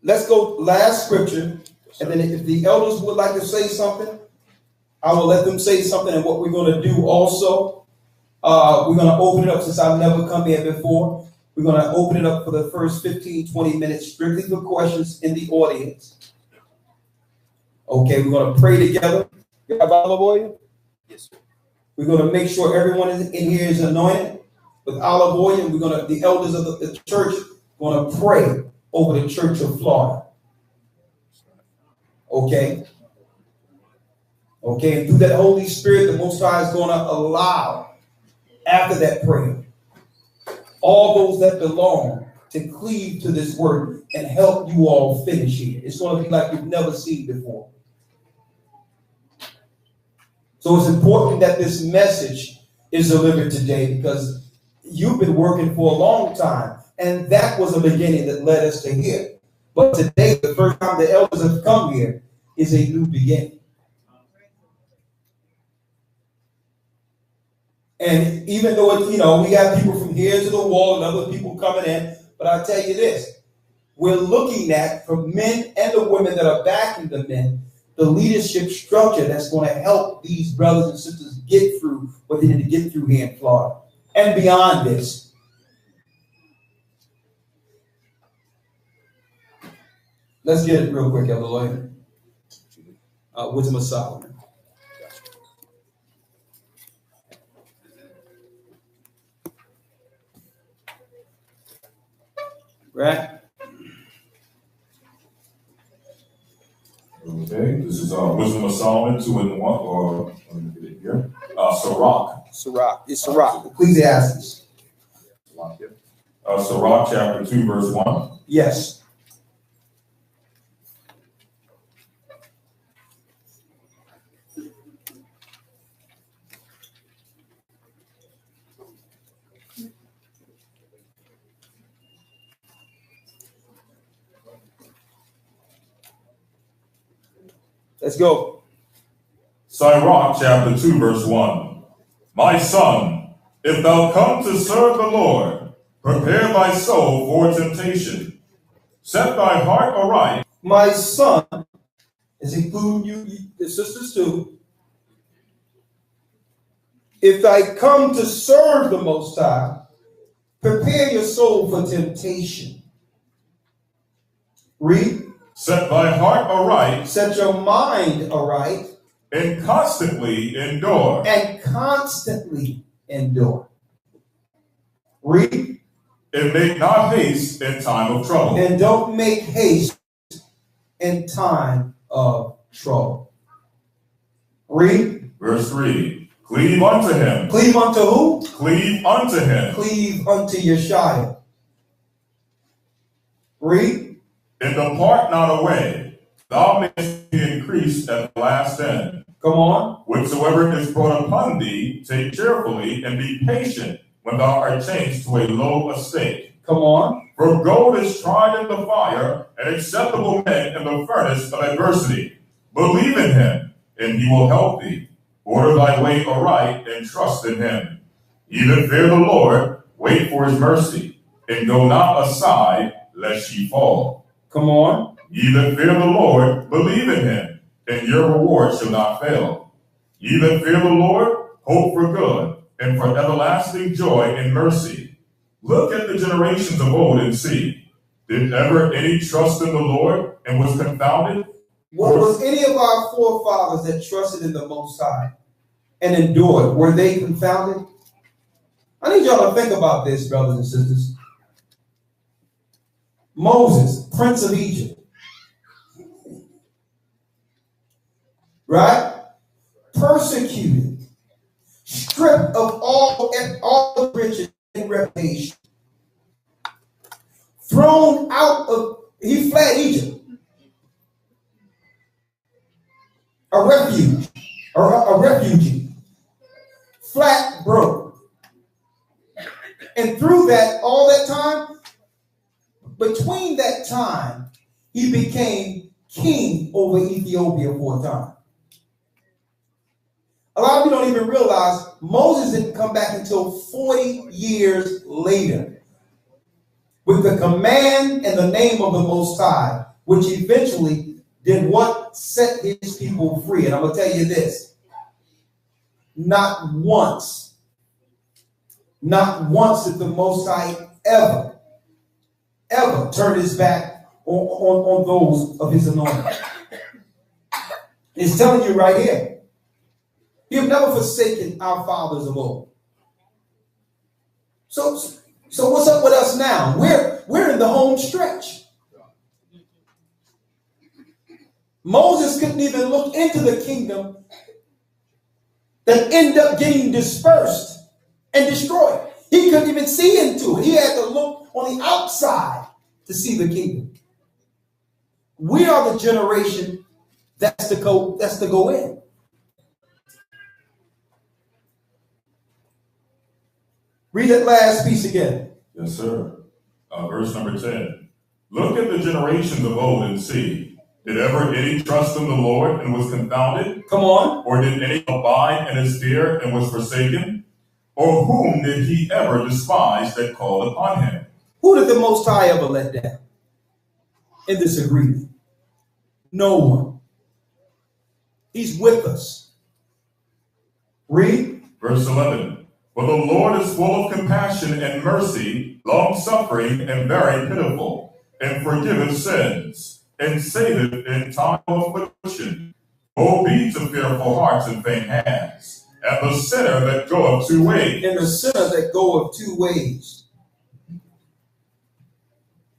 Speaker 1: Let's go last scripture, and then if the elders would like to say something, I will let them say something. And what we're going to do also, we're going to open it up, since I've never come here before. We're going to open it up for the first 15, 20 minutes, strictly for questions in the audience. Okay, we're going to pray together. You have olive oil?
Speaker 4: Yes, sir.
Speaker 1: We're going to make sure everyone in here is anointed with olive oil. And the elders of the church going to pray over the Church of Florida. Okay? Okay, and through that Holy Spirit, the Most High is going to allow, after that prayer, all those that belong to cleave to this word and help you all finish it. It's going to be like you've never seen before. So it's important that this message is delivered today, because you've been working for a long time, and that was a beginning that led us to here. But today, the first time the elders have come here, is a new beginning. And even though we got people from here to the wall and other people coming in, but I tell you this, we're looking at, from men and the women that are backing the men, the leadership structure that's going to help these brothers and sisters get through what they need to get through here in Florida and beyond this. Let's get it real quick, Elder Lloyd. Wisdom of Solomon. Right?
Speaker 3: Okay, this is Wisdom of Solomon 2-1, or let me get it here. Sirach.
Speaker 1: Sirach. It's Sirach. Ecclesiastes.
Speaker 3: Sirach chapter 2, verse 1.
Speaker 1: Yes. Let's go.
Speaker 3: Sirach chapter 2, verse 1. My son, if thou come to serve the Lord, prepare thy soul for temptation. Set thy heart aright.
Speaker 1: My son, is including you, the sisters too. If I come to serve the Most High, prepare your soul for temptation. Read.
Speaker 3: Set thy heart aright.
Speaker 1: Set your mind aright.
Speaker 3: And constantly endure.
Speaker 1: And constantly endure. Read.
Speaker 3: And make not haste in time of trouble.
Speaker 1: And don't make haste in time of trouble. Read.
Speaker 3: Verse 3. Cleave unto him.
Speaker 1: Cleave unto who?
Speaker 3: Cleave unto him.
Speaker 1: Cleave unto Yeshua. Read.
Speaker 3: And depart not away. Thou mayest be increased at the last end.
Speaker 1: Come on.
Speaker 3: Whatsoever is brought upon thee, take cheerfully, and be patient when thou art changed to a low estate.
Speaker 1: Come on.
Speaker 3: For gold is tried in the fire, and acceptable men in the furnace of adversity. Believe in him, and he will help thee. Order thy way aright, and trust in him. Even fear the Lord, wait for his mercy, and go not aside, lest ye fall.
Speaker 1: Come on.
Speaker 3: Ye that fear the Lord, believe in him, and your reward shall not fail. Ye that fear the Lord, hope for good, and for everlasting joy and mercy. Look at the generations of old and see. Did ever any trust in the Lord and was confounded?
Speaker 1: What was any of our forefathers that trusted in the Most High and endured? Were they confounded? I need y'all to think about this, brothers and sisters. Moses, Prince of Egypt. Right? Persecuted. Stripped of all riches and reputation. Thrown out of, he fled Egypt. A refuge, or a refugee. Flat broke. And through that, all that time, time, he became king over Ethiopia for a time. A lot of you don't even realize Moses didn't come back until 40 years later with the command and the name of the Most High, which eventually did what? Set his people free. And I'm going to tell you this. Not once did the Most High ever turned his back on those of his anointing. It's telling you right here. You've never forsaken our fathers of old. So what's up with us now? We're in the home stretch. Moses couldn't even look into the kingdom that ended up getting dispersed and destroyed. He couldn't even see into it. He had to look on the outside to see the kingdom. We are the generation that's to go in. Read that last piece again.
Speaker 3: Yes, sir. Verse number 10. Look at the generations of old and see. Did ever any trust in the Lord and was confounded?
Speaker 1: Come on.
Speaker 3: Or did any abide in his fear and was forsaken? Or whom did he ever despise that called upon him?
Speaker 1: Who did the Most High ever let down in this agreement? No one. He's with us. Read.
Speaker 3: Verse 11. For the Lord is full of compassion and mercy, long-suffering and very pitiful, and forgiveth sins, and saveth in time of affliction. Woe be to fearful hearts and faint hands, and the sinner that goeth two ways.
Speaker 1: And the sinner that goeth two ways.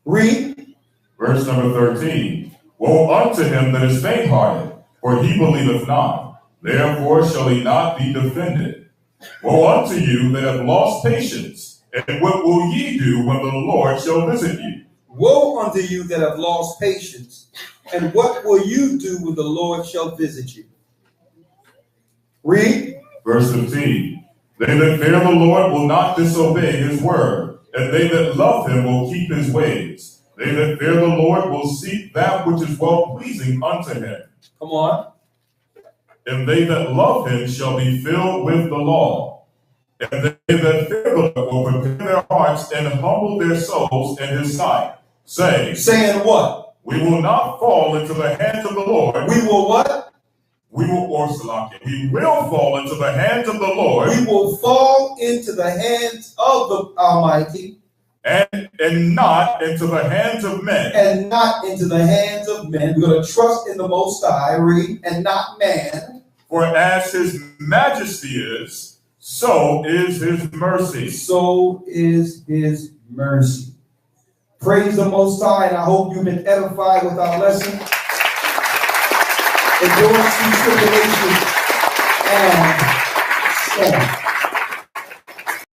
Speaker 1: Read.
Speaker 3: Verse number 13. Woe unto him that is faint-hearted, for he believeth not. Therefore shall he not be defended. Woe unto you that have lost patience, and what will ye do when the Lord shall visit you?
Speaker 1: Woe unto you that have lost patience, and what will you do when the Lord shall visit you? Read.
Speaker 3: Verse 15. They that fear the Lord will not disobey his word, and they that love him will keep his ways. They that fear the Lord will seek that which is well-pleasing unto him.
Speaker 1: Come on.
Speaker 3: And they that love him shall be filled with the law. And they that fear the Lord will prepare their hearts and humble their souls in his sight,
Speaker 1: saying what?
Speaker 3: We will not fall into the hands of the Lord.
Speaker 1: We will what?
Speaker 3: We will fall into the hands of the Lord.
Speaker 1: We will fall into the hands of the Almighty.
Speaker 3: And not into the hands of men.
Speaker 1: And not into the hands of men. We're going to trust in the Most High, read, and not man.
Speaker 3: For as his majesty is, so is his mercy.
Speaker 1: So is his mercy. Praise the Most High, and I hope you've been edified with our lesson. Endurance through tribulation and storm.